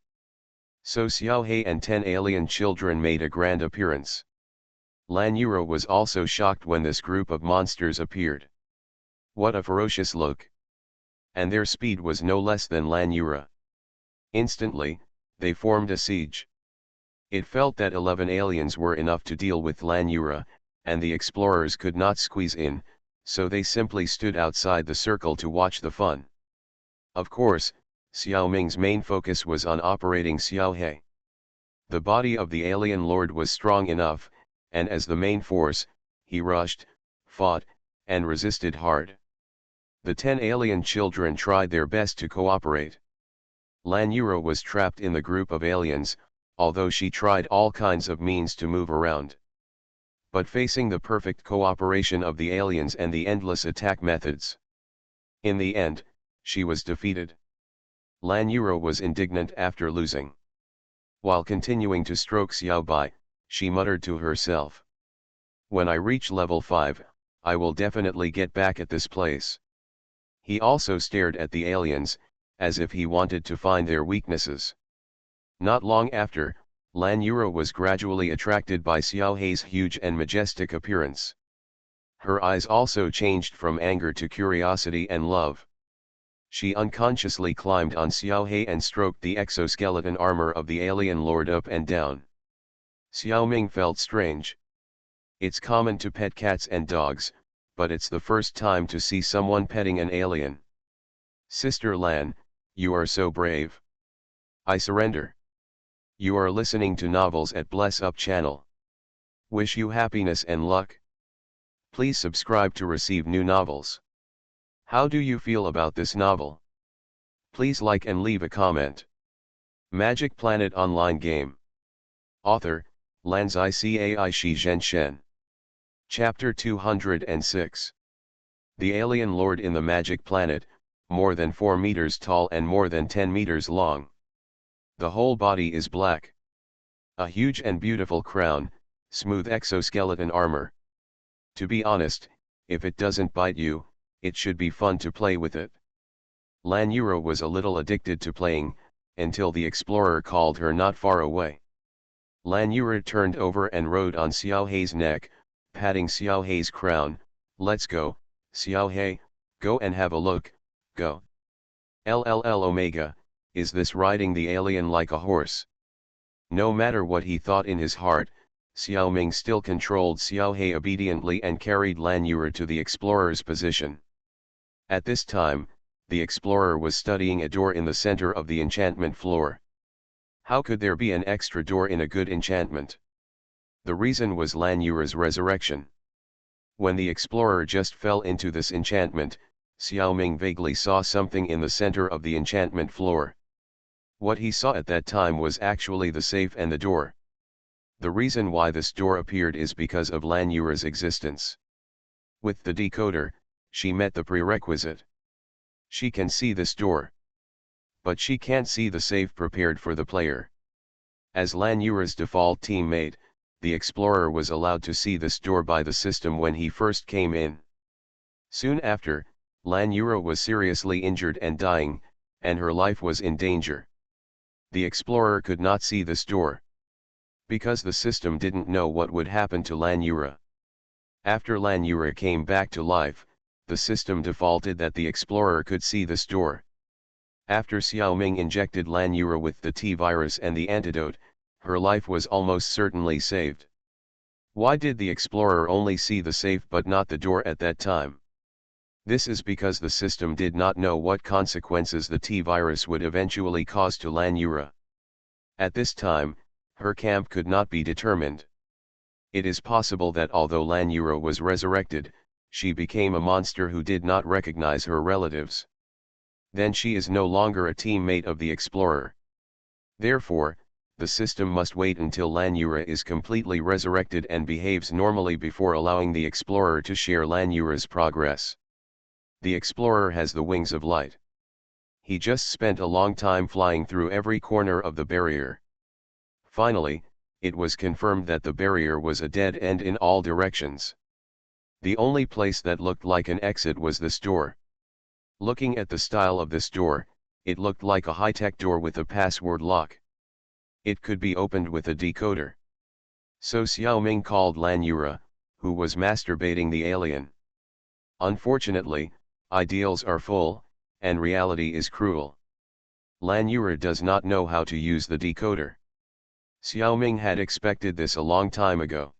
So Xiao He and 10 alien children made a grand appearance. Lan Yura was also shocked when this group of monsters appeared. What a ferocious look! And their speed was no less than Lan Yura. Instantly, they formed a siege. It felt that 11 aliens were enough to deal with Lan Yura, and the explorers could not squeeze in, so they simply stood outside the circle to watch the fun. Of course, Xiao Ming's main focus was on operating Xiao He. The body of the alien lord was strong enough, and as the main force, he rushed, fought, and resisted hard. The 10 alien children tried their best to cooperate. Lan Yura was trapped in the group of aliens, although she tried all kinds of means to move around. But facing the perfect cooperation of the aliens and the endless attack methods, in the end, she was defeated. Lan Yura was indignant after losing. While continuing to stroke Xiao Bai, she muttered to herself. When I reach level 5, I will definitely get back at this place. He also stared at the aliens, as if he wanted to find their weaknesses. Not long after, Lan Yura was gradually attracted by Xiao He's huge and majestic appearance. Her eyes also changed from anger to curiosity and love. She unconsciously climbed on Xiao He and stroked the exoskeleton armor of the alien lord up and down. Xiao Ming felt strange. It's common to pet cats and dogs, but it's the first time to see someone petting an alien. Sister Lan, you are so brave. I surrender. You are listening to novels at Bless Up channel. Wish you happiness and luck. Please subscribe to receive new novels. How do you feel about this novel? Please like and leave a comment. Magic Planet Online Game. Author, Lanzai Cai Shi Zhen Shen. Chapter 206. The Alien Lord in the Magic Planet, more than 4 meters tall and more than 10 meters long. The whole body is black. A huge and beautiful crown, smooth exoskeleton armor. To be honest, if it doesn't bite you, it should be fun to play with it. Lan Yura was a little addicted to playing, until the explorer called her not far away. Lan Yura turned over and rode on Xiao He's neck, patting Xiao He's crown. Let's go, Xiao He, go and have a look, go. LLL Omega, is this riding the alien like a horse? No matter what he thought in his heart, Xiao Ming still controlled Xiao He obediently and carried Lan Yura to the explorer's position. At this time, the explorer was studying a door in the center of the enchantment floor. How could there be an extra door in a good enchantment? The reason was Lan Yura's resurrection. When the explorer just fell into this enchantment, Xiaoming vaguely saw something in the center of the enchantment floor. What he saw at that time was actually the safe and the door. The reason why this door appeared is because of Lan Yura's existence. With the decoder, she met the prerequisite. She can see this door. But she can't see the safe prepared for the player. As Lan Yura's default teammate, the explorer was allowed to see this door by the system when he first came in. Soon after, Lan Yura was seriously injured and dying, and her life was in danger. The explorer could not see this door, because the system didn't know what would happen to Lan Yura. After Lan Yura came back to life, the system defaulted that the explorer could see this door. After Xiaoming injected Lan Yura with the T-virus and the antidote, her life was almost certainly saved. Why did the explorer only see the safe but not the door at that time? This is because the system did not know what consequences the T-virus would eventually cause to Lan Yura. At this time, her camp could not be determined. It is possible that although Lan Yura was resurrected, she became a monster who did not recognize her relatives. Then she is no longer a teammate of the explorer. Therefore, the system must wait until Lan Yura is completely resurrected and behaves normally before allowing the explorer to share Lan Yura's progress. The explorer has the wings of light. He just spent a long time flying through every corner of the barrier. Finally, it was confirmed that the barrier was a dead end in all directions. The only place that looked like an exit was this door. Looking at the style of this door, it looked like a high-tech door with a password lock. It could be opened with a decoder. So Xiaoming called Lan Yura, who was masturbating the alien. Unfortunately, ideals are full, and reality is cruel. Lan Yura does not know how to use the decoder. Xiaoming had expected this a long time ago.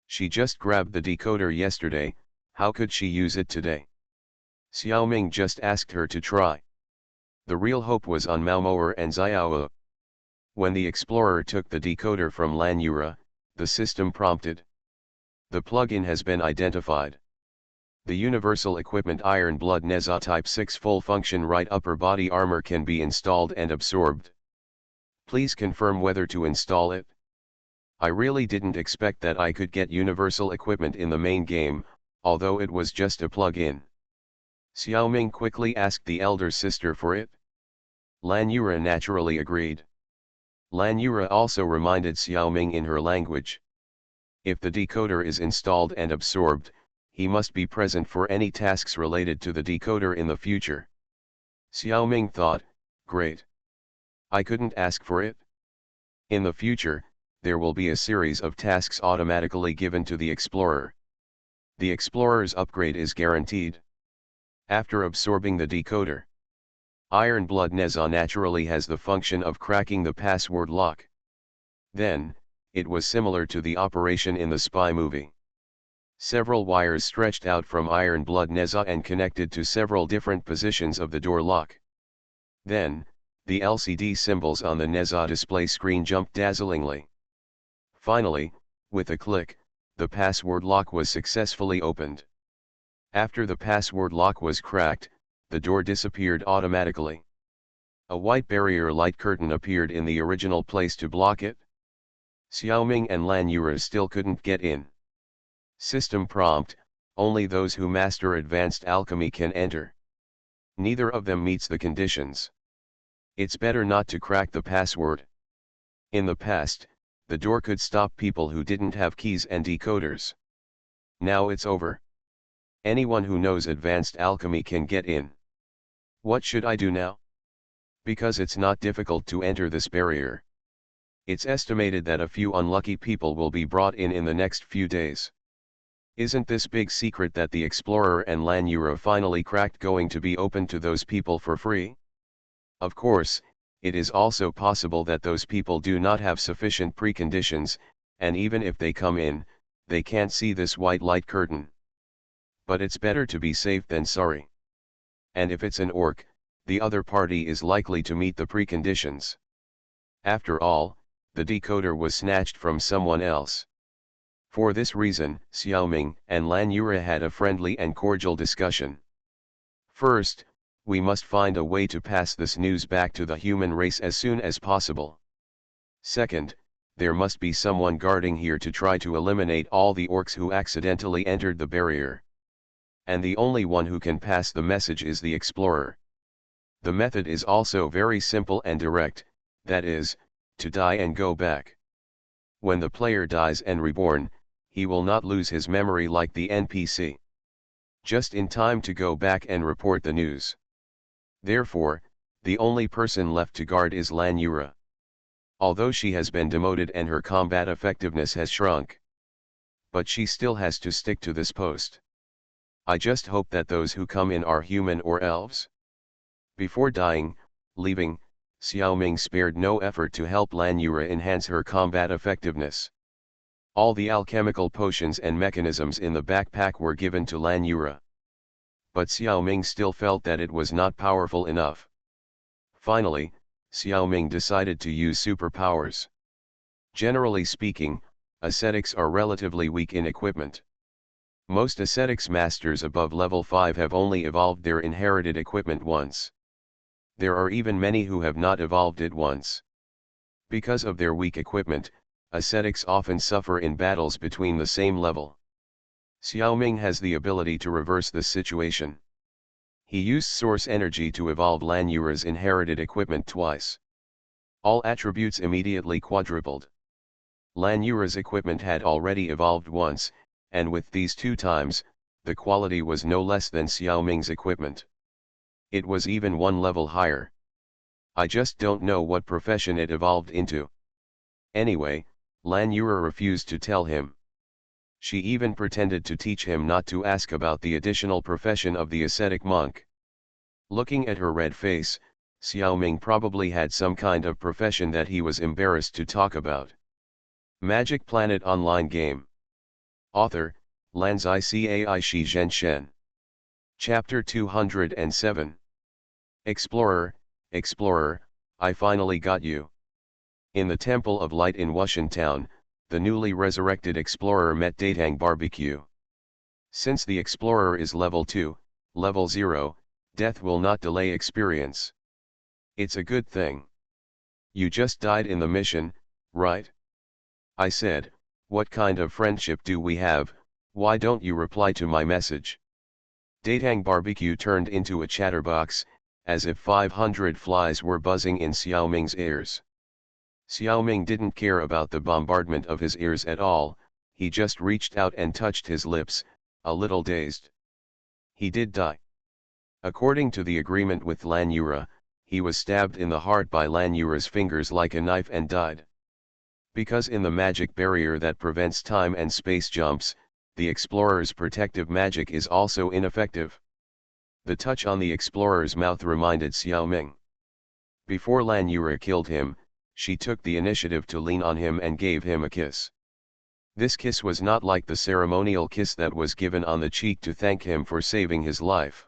She just grabbed the decoder yesterday, how could she use it today? Xiaoming just asked her to try. The real hope was on Malmoer and Xiaoe. When the explorer took the decoder from Lan Yura, the system prompted. The plugin has been identified. The Universal Equipment Iron Blood Neza Type 6 Full Function Right Upper Body Armor can be installed and absorbed. Please confirm whether to install it. I really didn't expect that I could get universal equipment in the main game, although it was just a plug-in. Xiaoming quickly asked the elder sister for it. Lan Yura naturally agreed. Lan Yura also reminded Xiaoming in her language. If the decoder is installed and absorbed, he must be present for any tasks related to the decoder in the future. Xiaoming thought, great. I couldn't ask for it. In the future, there will be a series of tasks automatically given to the explorer. The explorer's upgrade is guaranteed. After absorbing the decoder, Iron Blood Neza naturally has the function of cracking the password lock. Then, it was similar to the operation in the spy movie. Several wires stretched out from Iron Blood Neza and connected to several different positions of the door lock. Then, the LCD symbols on the Neza display screen jumped dazzlingly. Finally, with a click, the password lock was successfully opened. After the password lock was cracked, the door disappeared automatically. A white barrier light curtain appeared in the original place to block it. Xiaoming and Lan Yura still couldn't get in. System prompt: only those who master advanced alchemy can enter. Neither of them meets the conditions. It's better not to crack the password. In the past, the door could stop people who didn't have keys and decoders. Now it's over. Anyone who knows advanced alchemy can get in. What should I do now? Because it's not difficult to enter this barrier. It's estimated that a few unlucky people will be brought in the next few days. Isn't this big secret that the explorer and Lan Yura finally cracked going to be open to those people for free? Of course, it is also possible that those people do not have sufficient preconditions, and even if they come in, they can't see this white light curtain. But it's better to be safe than sorry. And if it's an orc, the other party is likely to meet the preconditions. After all, the decoder was snatched from someone else. For this reason, Xiaoming and Lan Yura had a friendly and cordial discussion. First, we must find a way to pass this news back to the human race as soon as possible. Second, there must be someone guarding here to try to eliminate all the orcs who accidentally entered the barrier. And the only one who can pass the message is the explorer. The method is also very simple and direct, that is, to die and go back. When the player dies and reborn, he will not lose his memory like the NPC. Just in time to go back and report the news. Therefore, the only person left to guard is Lan Yura. Although she has been demoted and her combat effectiveness has shrunk. But she still has to stick to this post. I just hope that those who come in are human or elves. Before leaving, Xiaoming spared no effort to help Lan Yura enhance her combat effectiveness. All the alchemical potions and mechanisms in the backpack were given to Lan Yura. But Xiaoming still felt that it was not powerful enough. Finally, Xiaoming decided to use superpowers. Generally speaking, ascetics are relatively weak in equipment. Most ascetics masters above level 5 have only evolved their inherited equipment once. There are even many who have not evolved it once. Because of their weak equipment, ascetics often suffer in battles between the same level. Xiaoming has the ability to reverse this situation. He used source energy to evolve Lan Yura's inherited equipment twice. All attributes immediately quadrupled. Lan Yura's equipment had already evolved once, and with these 2 times, the quality was no less than Xiaoming's equipment. It was even 1 level higher. I just don't know what profession it evolved into. Anyway, Lan Yura refused to tell him. She even pretended to teach him not to ask about the additional profession of the ascetic monk. Looking at her red face, Xiaoming probably had some kind of profession that he was embarrassed to talk about. Magic Planet Online Game. Author, Lanzai Cai Shi Zhen Shen. Chapter 207. Explorer, I finally got you. In the Temple of Light in Wushan Town, the newly resurrected explorer met Datang Barbecue. Since the explorer is level 2, level 0, death will not delay experience. It's a good thing. You just died in the mission, right? I said, what kind of friendship do we have, why don't you reply to my message? Datang Barbecue turned into a chatterbox, as if 500 flies were buzzing in Xiaoming's ears. Xiaoming didn't care about the bombardment of his ears at all, he just reached out and touched his lips, a little dazed. He did die. According to the agreement with Lan Yura, he was stabbed in the heart by Lan Yura's fingers like a knife and died. Because in the magic barrier that prevents time and space jumps, the explorer's protective magic is also ineffective. The touch on the explorer's mouth reminded Xiaoming. Before Lan Yura killed him, she took the initiative to lean on him and gave him a kiss. This kiss was not like the ceremonial kiss that was given on the cheek to thank him for saving his life.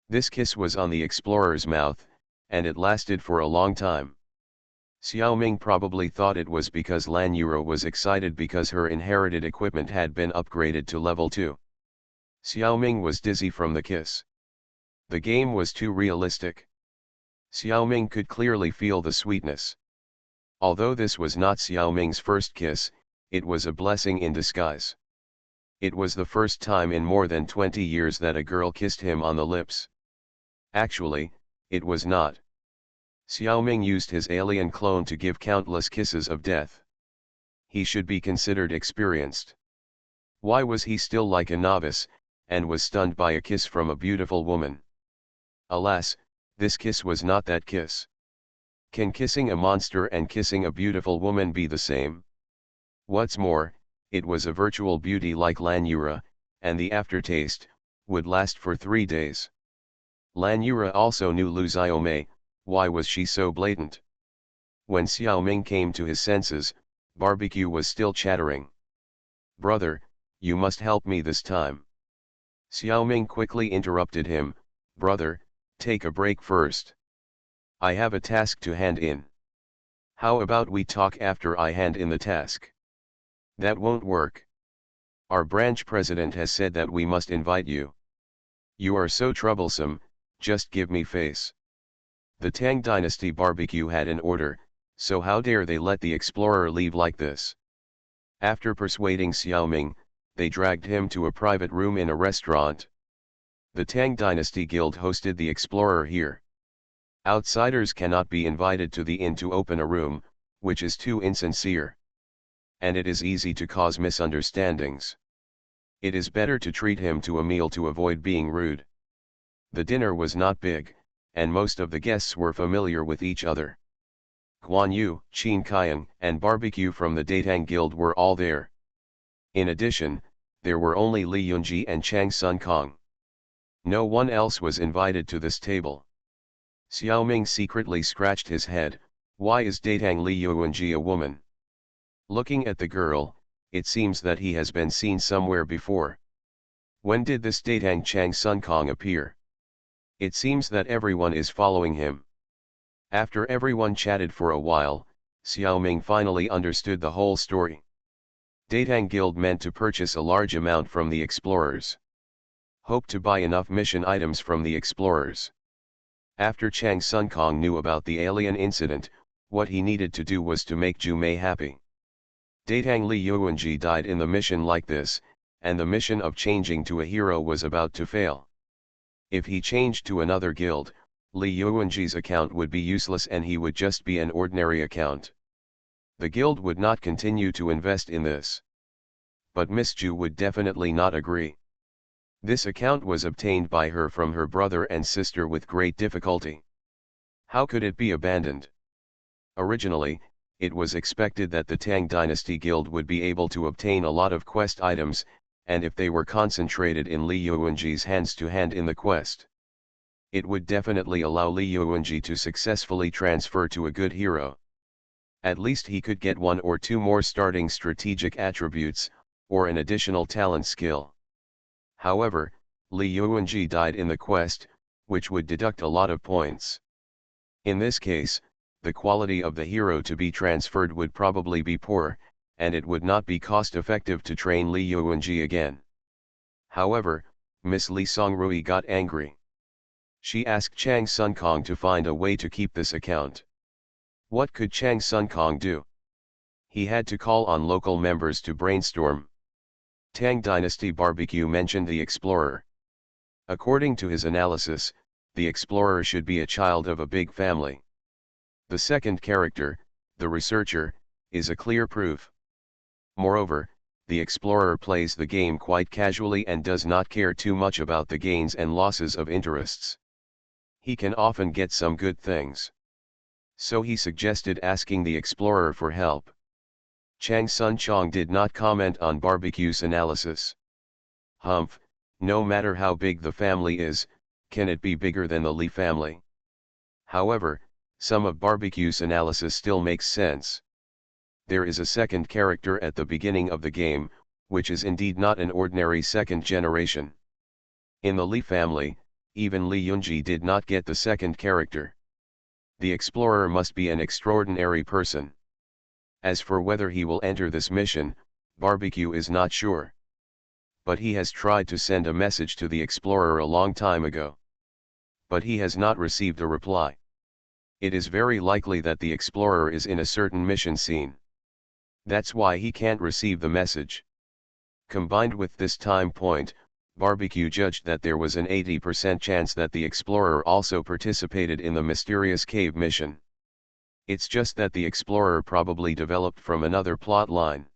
This kiss was on the explorer's mouth, and it lasted for a long time. Xiaoming probably thought it was because Lan Yura was excited because her inherited equipment had been upgraded to level 2. Xiaoming was dizzy from the kiss. The game was too realistic. Xiaoming could clearly feel the sweetness. Although this was not Xiaoming's first kiss, it was a blessing in disguise. It was the first time in more than 20 years that a girl kissed him on the lips. Actually, it was not. Xiaoming used his alien clone to give countless kisses of death. He should be considered experienced. Why was he still like a novice, and was stunned by a kiss from a beautiful woman? Alas, this kiss was not that kiss. Can kissing a monster and kissing a beautiful woman be the same? What's more, it was a virtual beauty like Lan Yura, and the aftertaste would last for 3 days. Lan Yura also knew Lu Xiaomei. Why was she so blatant? When Xiaoming came to his senses, Barbecue was still chattering. Brother, you must help me this time. Xiaoming quickly interrupted him, brother, take a break first. I have a task to hand in. How about we talk after I hand in the task? That won't work. Our branch president has said that we must invite you. You are so troublesome, Just give me face. The Tang Dynasty barbecue had an order, so how dare they let the explorer leave like this? After persuading Xiaoming, they dragged him to a private room in a restaurant. The Tang Dynasty Guild hosted the explorer here. Outsiders cannot be invited to the inn to open a room, which is too insincere. And it is easy to cause misunderstandings. It is better to treat him to a meal to avoid being rude. The dinner was not big, and most of the guests were familiar with each other. Guan Yu, Qin Kaiyan, and Barbecue from the Datang Guild were all there. In addition, there were only Li Yunji and Chang Sun Kong. No one else was invited to this table. Xiaoming secretly scratched his head. Why is Datang Li Yunji a woman? Looking at the girl, it seems that he has been seen somewhere before. When did this Datang Chang Sun Kong appear? It seems that everyone is following him. After everyone chatted for a while, Xiaoming finally understood the whole story. Datang Guild meant to purchase a large amount from the explorers. Hoped to buy enough mission items from the explorers. After Chang Sun Kong knew about the alien incident, what he needed to do was to make Ju Mei happy. Datang Li Yuanji died in the mission like this, and the mission of changing to a hero was about to fail. If he changed to another guild, Li Yuanji's account would be useless and he would just be an ordinary account. The guild would not continue to invest in this. But Miss Ju would definitely not agree. This account was obtained by her from her brother and sister with great difficulty. How could it be abandoned? Originally, it was expected that the Tang Dynasty Guild would be able to obtain a lot of quest items, and if they were concentrated in Li Yuanji's hands to hand in the quest, it would definitely allow Li Yuanji to successfully transfer to a good hero. At least he could get 1 or 2 more starting strategic attributes, or an additional talent skill. However, Li Yuanji died in the quest, which would deduct a lot of points. In this case, the quality of the hero to be transferred would probably be poor, and it would not be cost-effective to train Li Yuanji again. However, Miss Li Songrui got angry. She asked Chang Sun Kong to find a way to keep this account. What could Chang Sun Kong do? He had to call on local members to brainstorm. Tang Dynasty Barbecue mentioned the explorer. According to his analysis, the explorer should be a child of a big family. The second character, the researcher, is a clear proof. Moreover, the explorer plays the game quite casually and does not care too much about the gains and losses of interests. He can often get some good things. So he suggested asking the explorer for help. Chang Sun Chong did not comment on Barbecue's analysis. Humph, no matter how big the family is, can it be bigger than the Li family? However, some of Barbecue's analysis still makes sense. There is a second character at the beginning of the game, which is indeed not an ordinary second generation. In the Li family, even Li Yunji did not get the second character. The explorer must be an extraordinary person. As for whether he will enter this mission, Barbecue is not sure. But he has tried to send a message to the explorer a long time ago. But he has not received a reply. It is very likely that the explorer is in a certain mission scene. That's why he can't receive the message. Combined with this time point, Barbecue judged that there was an 80% chance that the explorer also participated in the mysterious cave mission. It's just that the explorer probably developed from another plot line.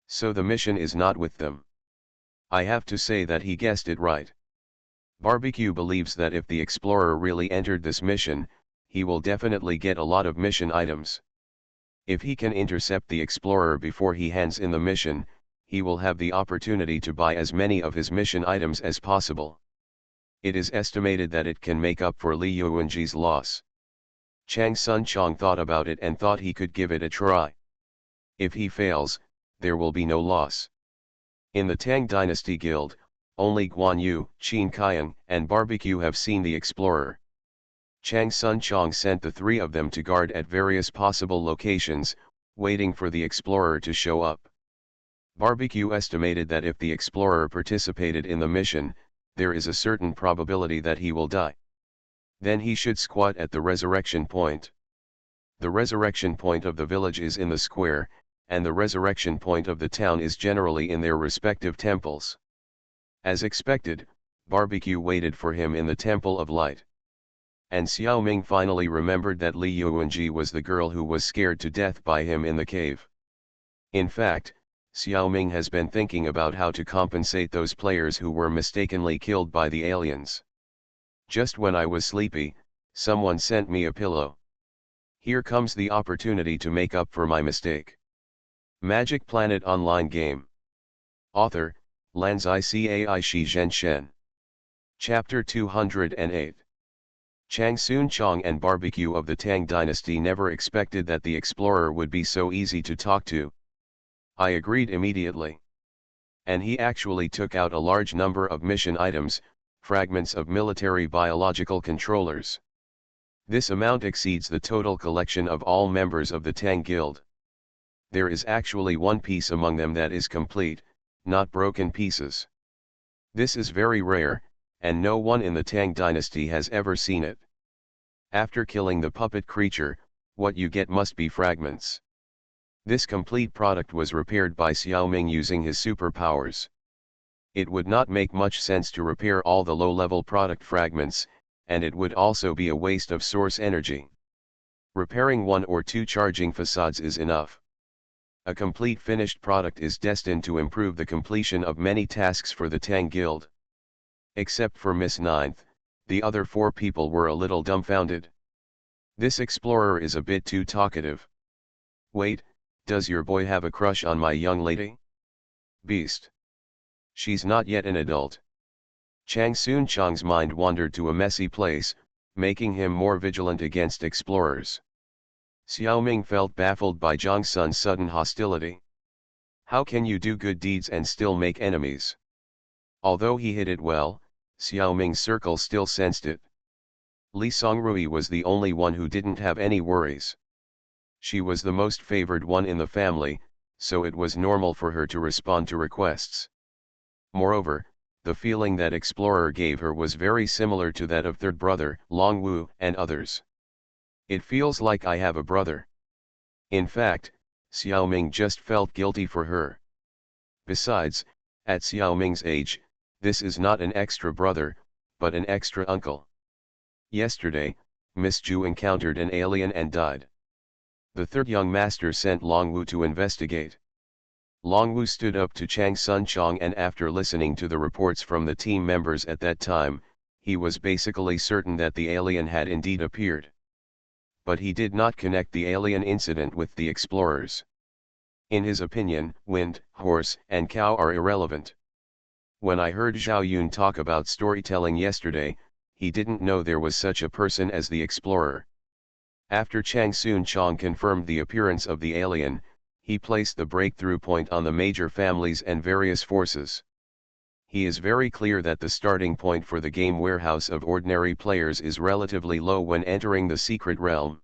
So the mission is not with them. I have to say that he guessed it right. Barbecue believes that if the explorer really entered this mission, he will definitely get a lot of mission items. If he can intercept the explorer before he hands in the mission, he will have the opportunity to buy as many of his mission items as possible. It is estimated that it can make up for Li Yuanji's loss. Chang Sun Chong thought about it and thought he could give it a try. If he fails, there will be no loss. In the Tang Dynasty Guild, only Guan Yu, Qin Kaiyan, and Barbecue have seen the explorer. Chang Sun Chong sent the 3 of them to guard at various possible locations, waiting for the explorer to show up. Barbecue estimated that if the explorer participated in the mission, there is a certain probability that he will die. Then he should squat at the resurrection point. The resurrection point of the village is in the square, and the resurrection point of the town is generally in their respective temples. As expected, Barbecue waited for him in the Temple of Light. And Xiao Ming finally remembered that Li Yuanji was the girl who was scared to death by him in the cave. In fact, Xiao Ming has been thinking about how to compensate those players who were mistakenly killed by the aliens. Just when I was sleepy, someone sent me a pillow. Here comes the opportunity to make up for my mistake. Magic Planet Online Game. Author, Lanzai Cai Shi Zhen Shen. Chapter 208. Chang Soon Chong and Barbecue of the Tang Dynasty never expected that the explorer would be so easy to talk to. I agreed immediately. And he actually took out a large number of mission items, fragments of military biological controllers. This amount exceeds the total collection of all members of the Tang Guild. There is actually one piece among them that is complete, not broken pieces. This is very rare, and no one in the Tang Dynasty has ever seen it. After killing the puppet creature, what you get must be fragments. This complete product was repaired by Xiao Ming using his superpowers. It would not make much sense to repair all the low-level product fragments, and it would also be a waste of source energy. Repairing one or two charging facades is enough. A complete finished product is destined to improve the completion of many tasks for the Tang Guild. Except for Miss Ninth, the other four people were a little dumbfounded. This explorer is a bit too talkative. Wait, does your boy have a crush on my young lady? Beast. She's not yet an adult. Chang Soon Chong's mind wandered to a messy place, making him more vigilant against explorers. Xiao Ming felt baffled by Zhang Sun's sudden hostility. How can you do good deeds and still make enemies? Although he hid it well, Xiao Ming's circle still sensed it. Li Songrui was the only one who didn't have any worries. She was the most favored one in the family, so it was normal for her to respond to requests. Moreover, the feeling that Explorer gave her was very similar to that of third brother, Long Wu, and others. It feels like I have a brother. In fact, Xiao Ming just felt guilty for her. Besides, at Xiao Ming's age, this is not an extra brother, but an extra uncle. Yesterday, Miss Ju encountered an alien and died. The third young master sent Long Wu to investigate. Long Wu stood up to Chang Sun Chong, and after listening to the reports from the team members at that time, he was basically certain that the alien had indeed appeared. But he did not connect the alien incident with the explorers. In his opinion, wind, horse, and cow are irrelevant. When I heard Zhao Yun talk about storytelling yesterday, he didn't know there was such a person as the explorer. After Chang Soon Chong confirmed the appearance of the alien, he placed the breakthrough point on the major families and various forces. He is very clear that the starting point for the game warehouse of ordinary players is relatively low when entering the secret realm.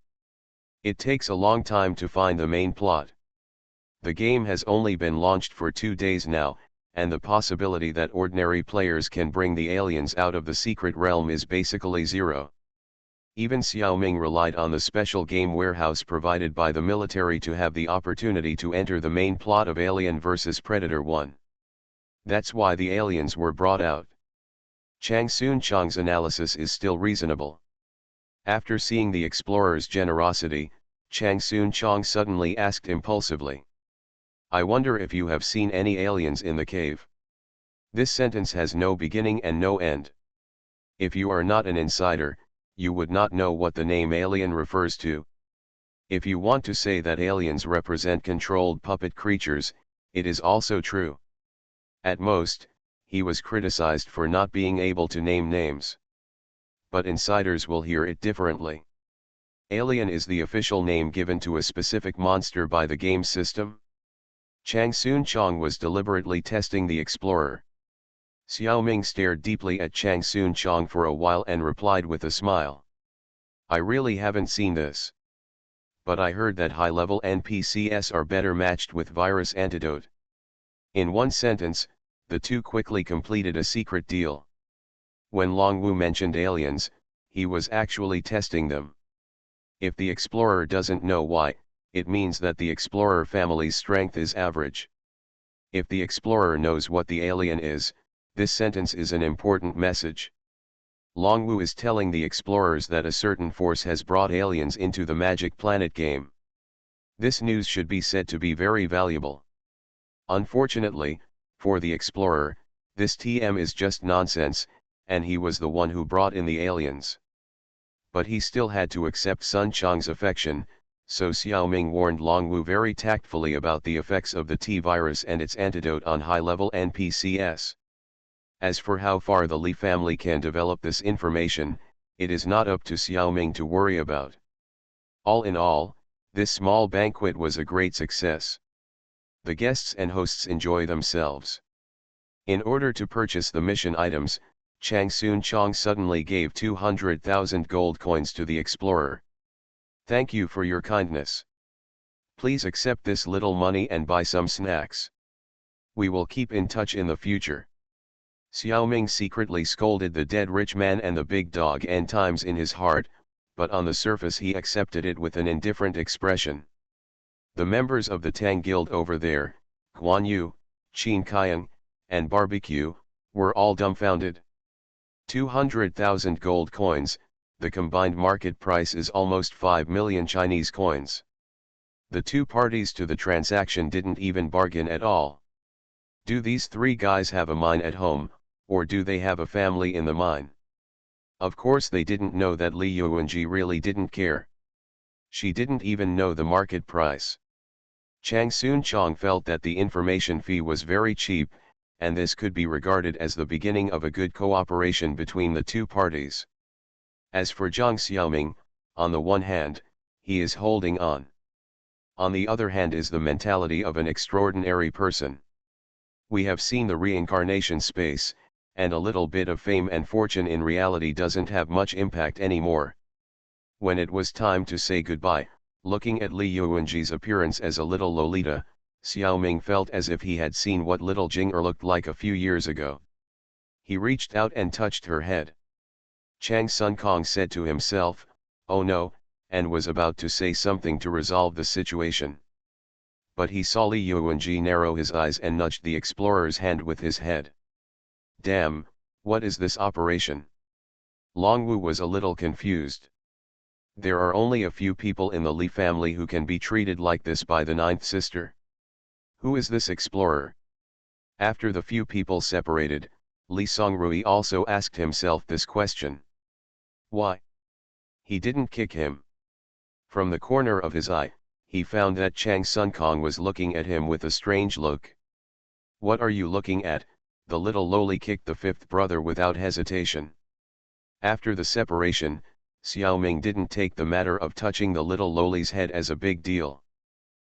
It takes a long time to find the main plot. The game has only been launched for 2 days now, and the possibility that ordinary players can bring the aliens out of the secret realm is basically zero. Even Xiao Ming relied on the special game warehouse provided by the military to have the opportunity to enter the main plot of Alien vs Predator 1. That's why the aliens were brought out. Chang Soon Chong's analysis is still reasonable. After seeing the explorer's generosity, Chang Soon Chong suddenly asked impulsively, "I wonder if you have seen any aliens in the cave?" This sentence has no beginning and no end. If you are not an insider, you would not know what the name alien refers to. If you want to say that aliens represent controlled puppet creatures, it is also true. At most, he was criticized for not being able to name names. But insiders will hear it differently. Alien is the official name given to a specific monster by the game system. Chang Soon Chong was deliberately testing the explorer. Xiao Ming stared deeply at Chang Soon Chong for a while and replied with a smile. "I really haven't seen this. But I heard that high-level NPCs are better matched with virus antidote." In one sentence, the two quickly completed a secret deal. When Long Wu mentioned aliens, he was actually testing them. If the explorer doesn't know why, it means that the explorer family's strength is average. If the explorer knows what the alien is, this sentence is an important message. Longwu is telling the explorers that a certain force has brought aliens into the Magic Planet game. This news should be said to be very valuable. Unfortunately, for the explorer, this TM is just nonsense, and he was the one who brought in the aliens. But he still had to accept Sun Chang's affection, so Xiaoming warned Longwu very tactfully about the effects of the T-virus and its antidote on high-level NPCs. As for how far the Li family can develop this information, it is not up to Xiaoming to worry about. All in all, this small banquet was a great success. The guests and hosts enjoy themselves. In order to purchase the mission items, Chang Soon Chong suddenly gave 200,000 gold coins to the explorer. Thank you for your kindness. Please accept this little money and buy some snacks. We will keep in touch in the future. Xiaoming secretly scolded the dead rich man and the big dog n times in his heart, but on the surface he accepted it with an indifferent expression. The members of the Tang Guild over there, Guan Yu, Qin Kaiang, and Barbecue, were all dumbfounded. 200,000 gold coins, the combined market price is almost 5 million Chinese coins. The two parties to the transaction didn't even bargain at all. Do these three guys have a mine at home, or do they have a family in the mine? Of course they didn't know that Li Yuanji really didn't care. She didn't even know the market price. Chang Soon Chong felt that the information fee was very cheap, and this could be regarded as the beginning of a good cooperation between the two parties. As for Zhang Xiaoming, on the one hand, he is holding on. On the other hand is the mentality of an extraordinary person. We have seen the reincarnation space, and a little bit of fame and fortune in reality doesn't have much impact anymore. When it was time to say goodbye, looking at Li Yuanji's appearance as a little Lolita, Xiaoming felt as if he had seen what little Jing'er looked like a few years ago. He reached out and touched her head. Chang Sun Kong said to himself, "Oh no," and was about to say something to resolve the situation. But he saw Li Yuanji narrow his eyes and nudged the explorer's hand with his head. Damn, what is this operation? Longwu was a little confused. There are only a few people in the Li family who can be treated like this by the ninth sister. Who is this explorer? After the few people separated, Li Songrui also asked himself this question. Why? He didn't kick him. From the corner of his eye, he found that Chang Sun Kong was looking at him with a strange look. What are you looking at? The little loli kicked the fifth brother without hesitation. After the separation, Xiaoming didn't take the matter of touching the little loli's head as a big deal.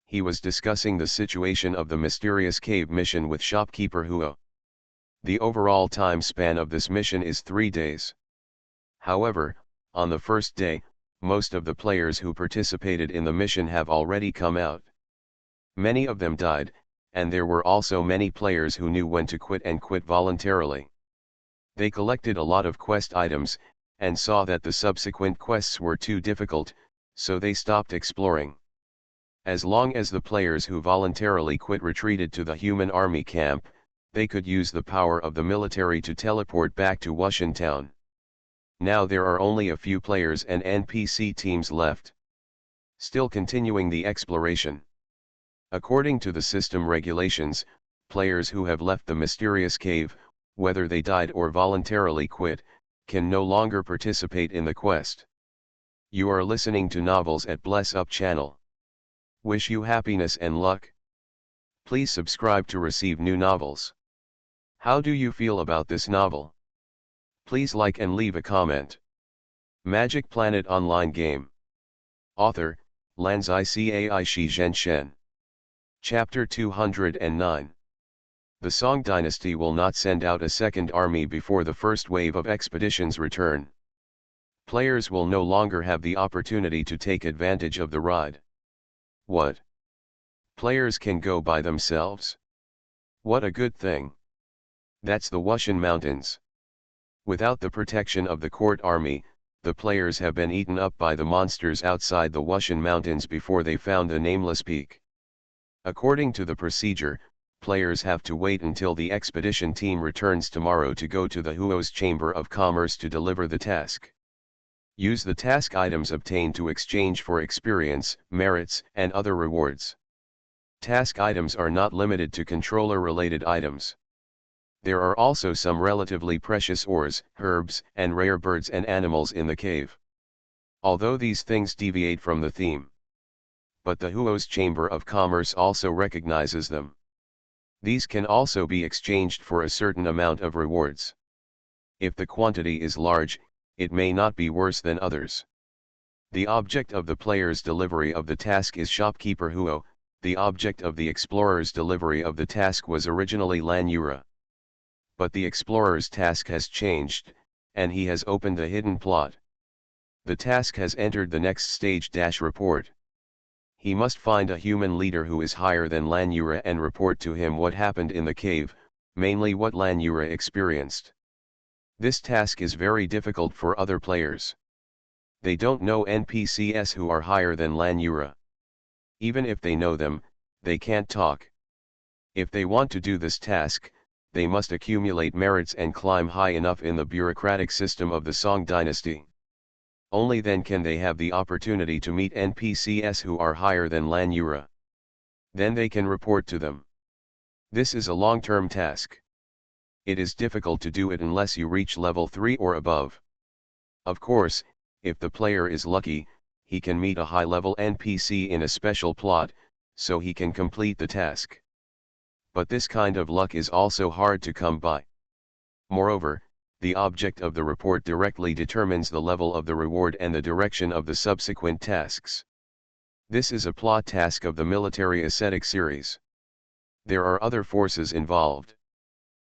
He was discussing the situation of the mysterious cave mission with shopkeeper Huo. The overall time span of this mission is 3 days. However, on the first day, most of the players who participated in the mission have already come out. Many of them died, and there were also many players who knew when to quit and quit voluntarily. They collected a lot of quest items, and saw that the subsequent quests were too difficult, so they stopped exploring. As long as the players who voluntarily quit retreated to the human army camp, they could use the power of the military to teleport back to Wushan town. Now there are only a few players and NPC teams left. Still continuing the exploration. According to the system regulations, players who have left the mysterious cave, whether they died or voluntarily quit, can no longer participate in the quest. You are listening to Novels at Bless Up channel. Wish you happiness and luck. Please subscribe to receive new novels. How do you feel about this novel? Please like and leave a comment. Magic Planet Online Game. Author, Lanzai Cai Shi Zhen Shen. Chapter 209. The Song Dynasty will not send out a second army before the first wave of expeditions return. Players will no longer have the opportunity to take advantage of the ride. What? Players can go by themselves? What a good thing. That's the Wushan Mountains. Without the protection of the court army, the players have been eaten up by the monsters outside the Wushan Mountains before they found the nameless peak. According to the procedure, players have to wait until the expedition team returns tomorrow to go to the Huo's Chamber of Commerce to deliver the task. Use the task items obtained to exchange for experience, merits, and other rewards. Task items are not limited to controller-related items. There are also some relatively precious ores, herbs, and rare birds and animals in the cave. Although these things deviate from the theme. But the Huo's Chamber of Commerce also recognizes them. These can also be exchanged for a certain amount of rewards. If the quantity is large, it may not be worse than others. The object of the player's delivery of the task is Shopkeeper Huo. The object of the explorer's delivery of the task was originally Lan Yura. But the explorer's task has changed, and he has opened a hidden plot. The task has entered the next stage - report. He must find a human leader who is higher than Lan Yura and report to him what happened in the cave, mainly what Lan Yura experienced. This task is very difficult for other players. They don't know NPCs who are higher than Lan Yura. Even if they know them, they can't talk. If they want to do this task, they must accumulate merits and climb high enough in the bureaucratic system of the Song dynasty. Only then can they have the opportunity to meet NPCs who are higher than Lan Yura. Then they can report to them. This is a long-term task. It is difficult to do it unless you reach level 3 or above. Of course, if the player is lucky, he can meet a high-level NPC in a special plot, so he can complete the task. But this kind of luck is also hard to come by. Moreover, the object of the report directly determines the level of the reward and the direction of the subsequent tasks. This is a plot task of the military ascetic series. There are other forces involved.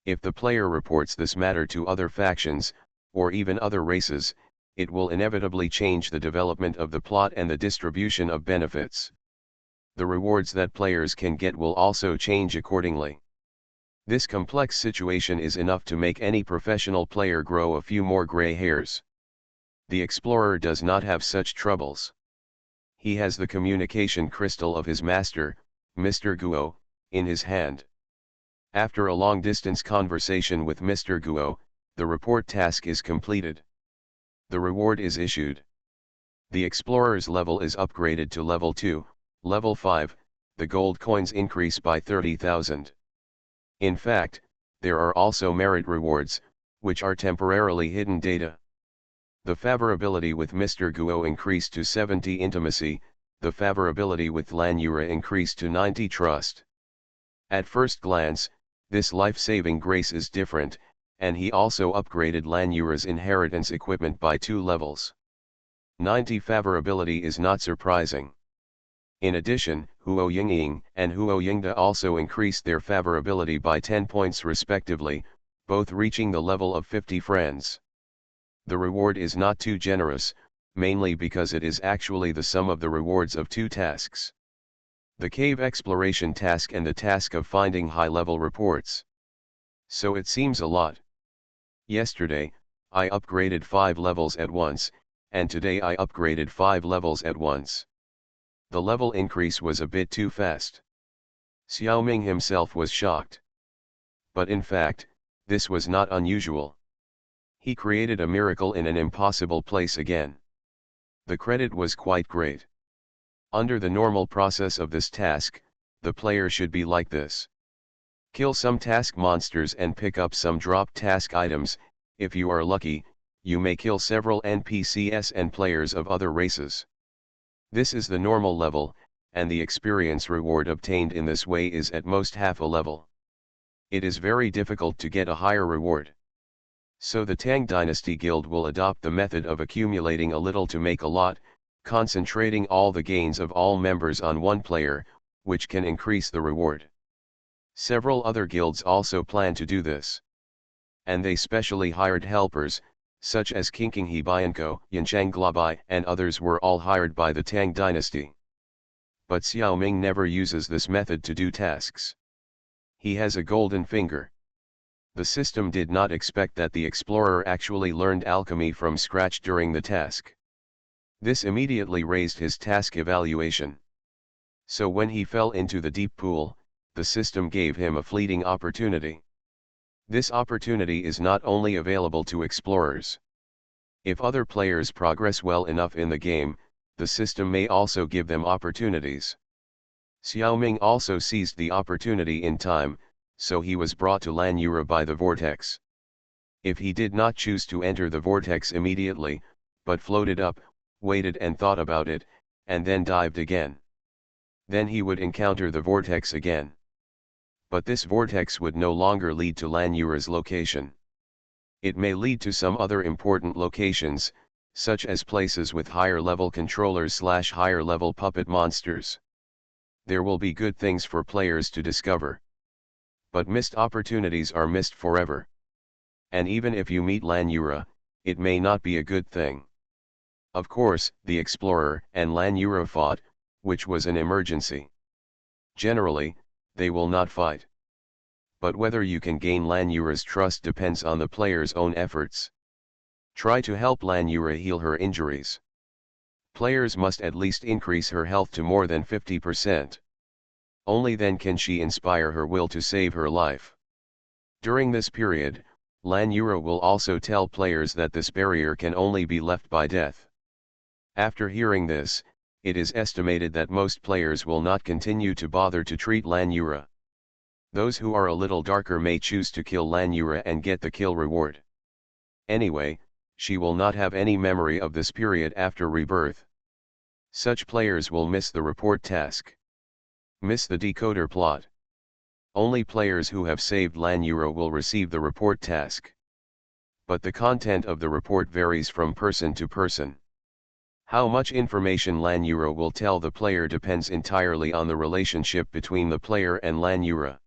If the player reports this matter to other factions, or even other races, it will inevitably change the development of the plot and the distribution of benefits. The rewards that players can get will also change accordingly. This complex situation is enough to make any professional player grow a few more gray hairs. The explorer does not have such troubles. He has the communication crystal of his master, Mr. Guo, in his hand. After a long-distance conversation with Mr. Guo, the report task is completed. The reward is issued. The explorer's level is upgraded to level 2, level 5, the gold coins increase by 30,000. In fact, there are also merit rewards, which are temporarily hidden data. The favorability with Mr. Guo increased to 70 intimacy, the favorability with Lan Yura increased to 90 trust. At first glance, this life-saving grace is different, and he also upgraded Lan Yura's inheritance equipment by 2 levels. 90 favorability is not surprising. In addition, Huo Yingying and Huo Yingda also increased their favorability by 10 points respectively, both reaching the level of 50 friends. The reward is not too generous, mainly because it is actually the sum of the rewards of 2 tasks. The cave exploration task and the task of finding high-level reports. So it seems a lot. Yesterday, I upgraded 5 levels at once, and today I upgraded 5 levels at once. The level increase was a bit too fast. Xiaoming himself was shocked. But in fact, this was not unusual. He created a miracle in an impossible place again. The credit was quite great. Under the normal process of this task, the player should be like this. Kill some task monsters and pick up some drop task items. If you are lucky, you may kill several NPCs and players of other races. This is the normal level, and the experience reward obtained in this way is at most half a level. It is very difficult to get a higher reward. So the Tang Dynasty Guild will adopt the method of accumulating a little to make a lot, concentrating all the gains of all members on one player, which can increase the reward. Several other guilds also plan to do this. And they specially hired helpers, such as Kinking Hebianko, Yanchang Glabai and others were all hired by the Tang Dynasty. But Xiaoming never uses this method to do tasks. He has a golden finger. The system did not expect that the explorer actually learned alchemy from scratch during the task. This immediately raised his task evaluation. So when he fell into the deep pool, the system gave him a fleeting opportunity. This opportunity is not only available to explorers. If other players progress well enough in the game, the system may also give them opportunities. Xiaoming also seized the opportunity in time, so he was brought to Lan Yura by the vortex. If he did not choose to enter the vortex immediately, but floated up, waited and thought about it, and then dived again, then he would encounter the vortex again. But this vortex would no longer lead to Lan Yura's location. It may lead to some other important locations, such as places with higher level controllers / higher level puppet monsters. There will be good things for players to discover. But missed opportunities are missed forever. And even if you meet Lan Yura, it may not be a good thing. Of course, the explorer and Lan Yura fought, which was an emergency. Generally, they will not fight. But whether you can gain Lan Yura's trust depends on the player's own efforts. Try to help Lan Yura heal her injuries. Players must at least increase her health to more than 50%. Only then can she inspire her will to save her life. During this period, Lan Yura will also tell players that this barrier can only be left by death. After hearing this, it is estimated that most players will not continue to bother to treat Lan Yura. Those who are a little darker may choose to kill Lan Yura and get the kill reward. Anyway, she will not have any memory of this period after rebirth. Such players will miss the report task. Miss the decoder plot. Only players who have saved Lan Yura will receive the report task. But the content of the report varies from person to person. How much information Lan Yura will tell the player depends entirely on the relationship between the player and Lan Yura.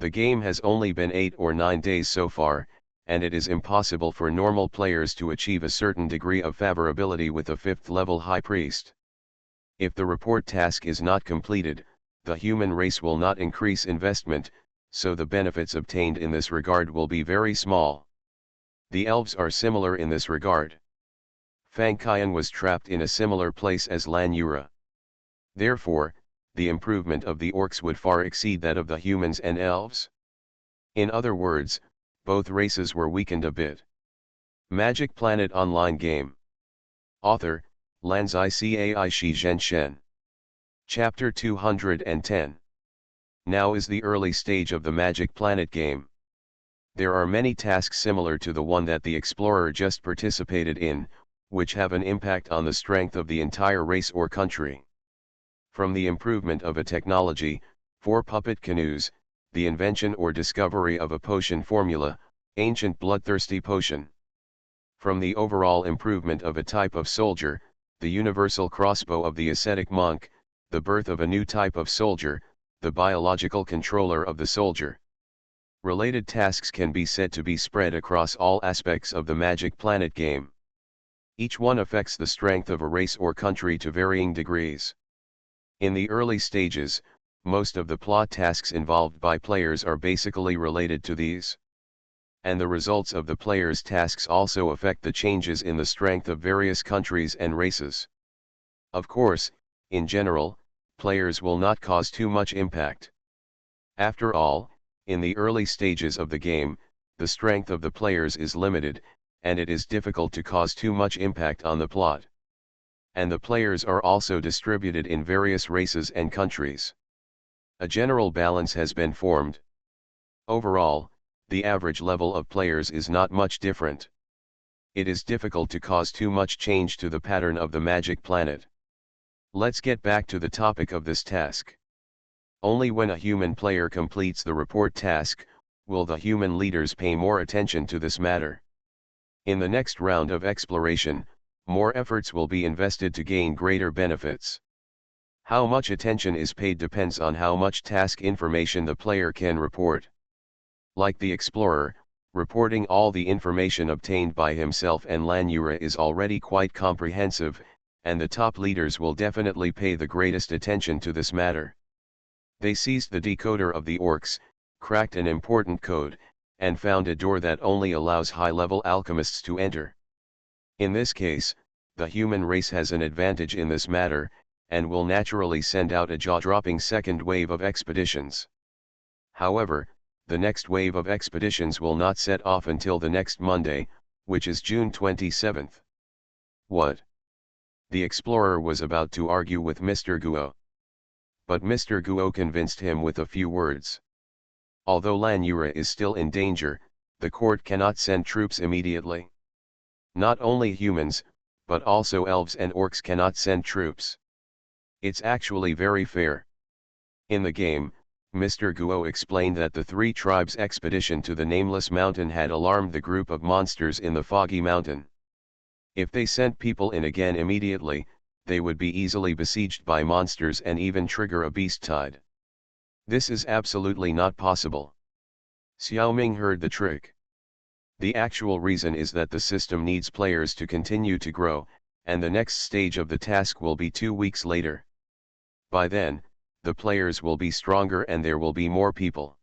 The game has only been 8 or 9 days so far, and it is impossible for normal players to achieve a certain degree of favorability with a 5th level High Priest. If the report task is not completed, the human race will not increase investment, so the benefits obtained in this regard will be very small. The elves are similar in this regard. Fang Qian was trapped in a similar place as Lan Yura. Therefore, the improvement of the orcs would far exceed that of the humans and elves. In other words, both races were weakened a bit. Magic Planet Online Game. Author, Lanzai Cai Shi Zhen Shen. Chapter 210. Now is the early stage of the Magic Planet game. There are many tasks similar to the one that the explorer just participated in, which have an impact on the strength of the entire race or country. From the improvement of a technology, 4 puppet canoes, the invention or discovery of a potion formula, ancient bloodthirsty potion. From the overall improvement of a type of soldier, the universal crossbow of the ascetic monk, the birth of a new type of soldier, the biological controller of the soldier. Related tasks can be said to be spread across all aspects of the Magic Planet game. Each one affects the strength of a race or country to varying degrees. In the early stages, most of the plot tasks involved by players are basically related to these. And the results of the players' tasks also affect the changes in the strength of various countries and races. Of course, in general, players will not cause too much impact. After all, in the early stages of the game, the strength of the players is limited, and it is difficult to cause too much impact on the plot. And the players are also distributed in various races and countries. A general balance has been formed. Overall, the average level of players is not much different. It is difficult to cause too much change to the pattern of the Magic Planet. Let's get back to the topic of this task. Only when a human player completes the report task, will the human leaders pay more attention to this matter. In the next round of exploration, more efforts will be invested to gain greater benefits. How much attention is paid depends on how much task information the player can report. Like the explorer, reporting all the information obtained by himself and Lan Yura is already quite comprehensive, and the top leaders will definitely pay the greatest attention to this matter. They seized the decoder of the orcs, cracked an important code, and found a door that only allows high-level alchemists to enter. In this case, the human race has an advantage in this matter, and will naturally send out a jaw-dropping second wave of expeditions. However, the next wave of expeditions will not set off until the next Monday, which is June 27th. What? The explorer was about to argue with Mr. Guo. But Mr. Guo convinced him with a few words. Although Lan Yura is still in danger, the court cannot send troops immediately. Not only humans, but also elves and orcs cannot send troops. It's actually very fair. In the game, Mr. Guo explained that the three tribes' expedition to the Nameless Mountain had alarmed the group of monsters in the Foggy Mountain. If they sent people in again immediately, they would be easily besieged by monsters and even trigger a beast tide. This is absolutely not possible. Xiaoming heard the trick. The actual reason is that the system needs players to continue to grow, and the next stage of the task will be 2 weeks later. By then, the players will be stronger and there will be more people.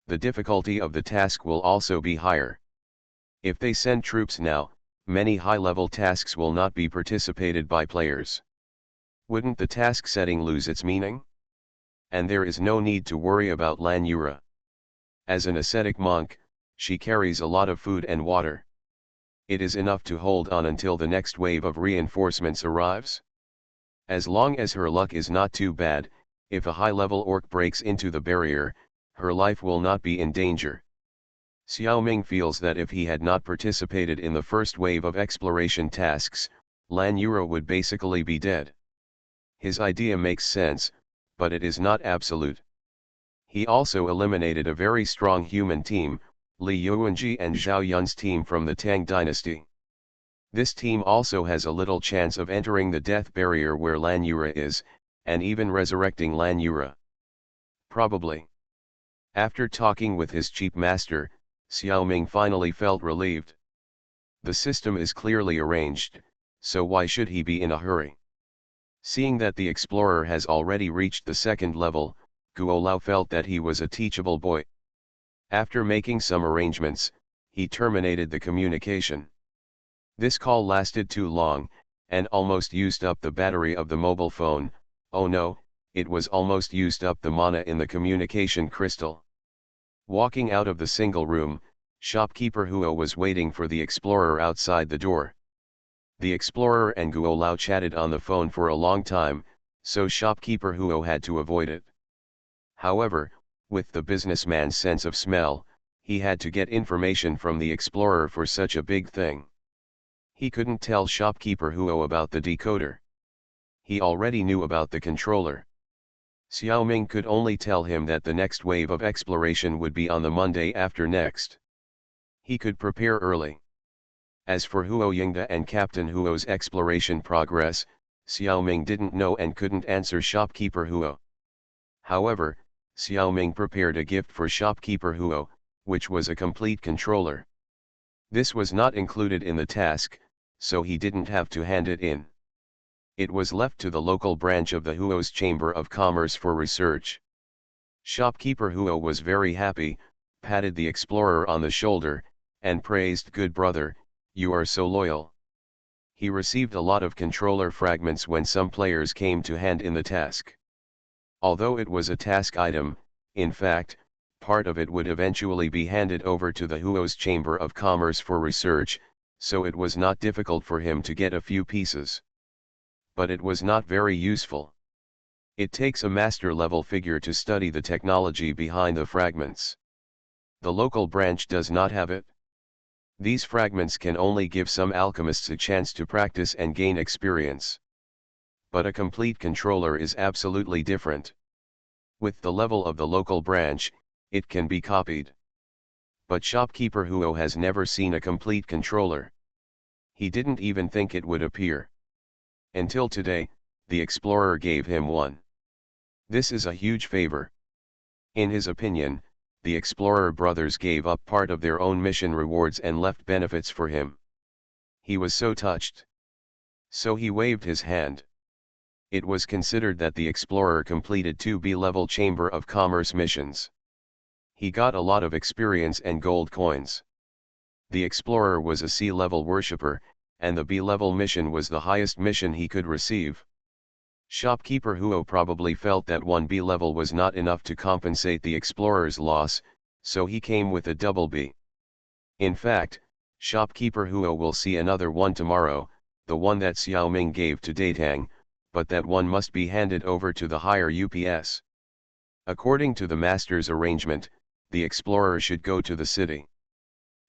The difficulty of the task will also be higher. If they send troops now, many high-level tasks will not be participated by players. Wouldn't the task setting lose its meaning? And there is no need to worry about Lan Yura. As an ascetic monk, she carries a lot of food and water. It is enough to hold on until the next wave of reinforcements arrives. As long as her luck is not too bad, if a high-level orc breaks into the barrier, her life will not be in danger. Xiaoming feels that if he had not participated in the first wave of exploration tasks, Lan Yura would basically be dead. His idea makes sense, but it is not absolute. He also eliminated a very strong human team, Li Yuanji and Zhao Yun's team from the Tang dynasty. This team also has a little chance of entering the death barrier where Lan Yura is, and even resurrecting Lan Yura. Probably. After talking with his chief master, Xiaoming finally felt relieved. The system is clearly arranged, so why should he be in a hurry? Seeing that the explorer has already reached the second level, Guo Lao felt that he was a teachable boy. After making some arrangements, he terminated the communication. This call lasted too long, and almost used up the battery of the mobile phone. Oh no, it was almost used up the mana in the communication crystal. Walking out of the single room, shopkeeper Huo was waiting for the explorer outside the door. The explorer and Guo Lao chatted on the phone for a long time, so shopkeeper Huo had to avoid it. However, with the businessman's sense of smell, he had to get information from the explorer for such a big thing. He couldn't tell shopkeeper Huo about the decoder. He already knew about the controller. Xiaoming could only tell him that the next wave of exploration would be on the Monday after next. He could prepare early. As for Huo Yingda and Captain Huo's exploration progress, Xiaoming didn't know and couldn't answer shopkeeper Huo. However, Xiaoming prepared a gift for shopkeeper Huo, which was a complete controller. This was not included in the task, so he didn't have to hand it in. It was left to the local branch of the Huo's Chamber of Commerce for research. Shopkeeper Huo was very happy, patted the explorer on the shoulder, and praised, "Good brother, you are so loyal." He received a lot of controller fragments when some players came to hand in the task. Although it was a task item, in fact, part of it would eventually be handed over to the Huo's Chamber of Commerce for research, so it was not difficult for him to get a few pieces. But it was not very useful. It takes a master-level figure to study the technology behind the fragments. The local branch does not have it. These fragments can only give some alchemists a chance to practice and gain experience. But a complete controller is absolutely different. With the level of the local branch, it can be copied. But shopkeeper Huo has never seen a complete controller. He didn't even think it would appear. Until today, the explorer gave him one. This is a huge favor. In his opinion, the explorer brothers gave up part of their own mission rewards and left benefits for him. He was so touched. So he waved his hand. It was considered that the explorer completed 2 B-level Chamber of Commerce missions. He got a lot of experience and gold coins. The explorer was a sea-level worshipper, and the B-level mission was the highest mission he could receive. Shopkeeper Huo probably felt that one B level was not enough to compensate the explorer's loss, so he came with a double B. In fact, Shopkeeper Huo will see another one tomorrow, the one that Xiao Ming gave to Datang, but that one must be handed over to the higher UPS. According to the master's arrangement, the explorer should go to the city.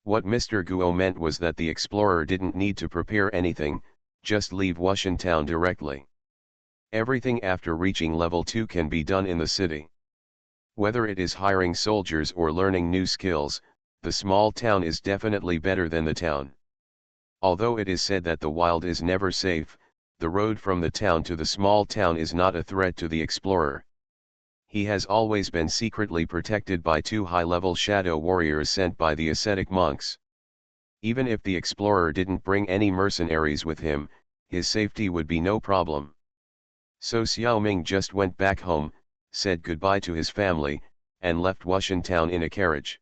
What Mr. Guo meant was that the explorer didn't need to prepare anything, just leave Wushan town directly. Everything after reaching level 2 can be done in the city. Whether it is hiring soldiers or learning new skills, the small town is definitely better than the town. Although it is said that the wild is never safe, the road from the town to the small town is not a threat to the explorer. He has always been secretly protected by 2 high-level shadow warriors sent by the ascetic monks. Even if the explorer didn't bring any mercenaries with him, his safety would be no problem. So Xiao Ming just went back home, said goodbye to his family, and left Wushan town in a carriage.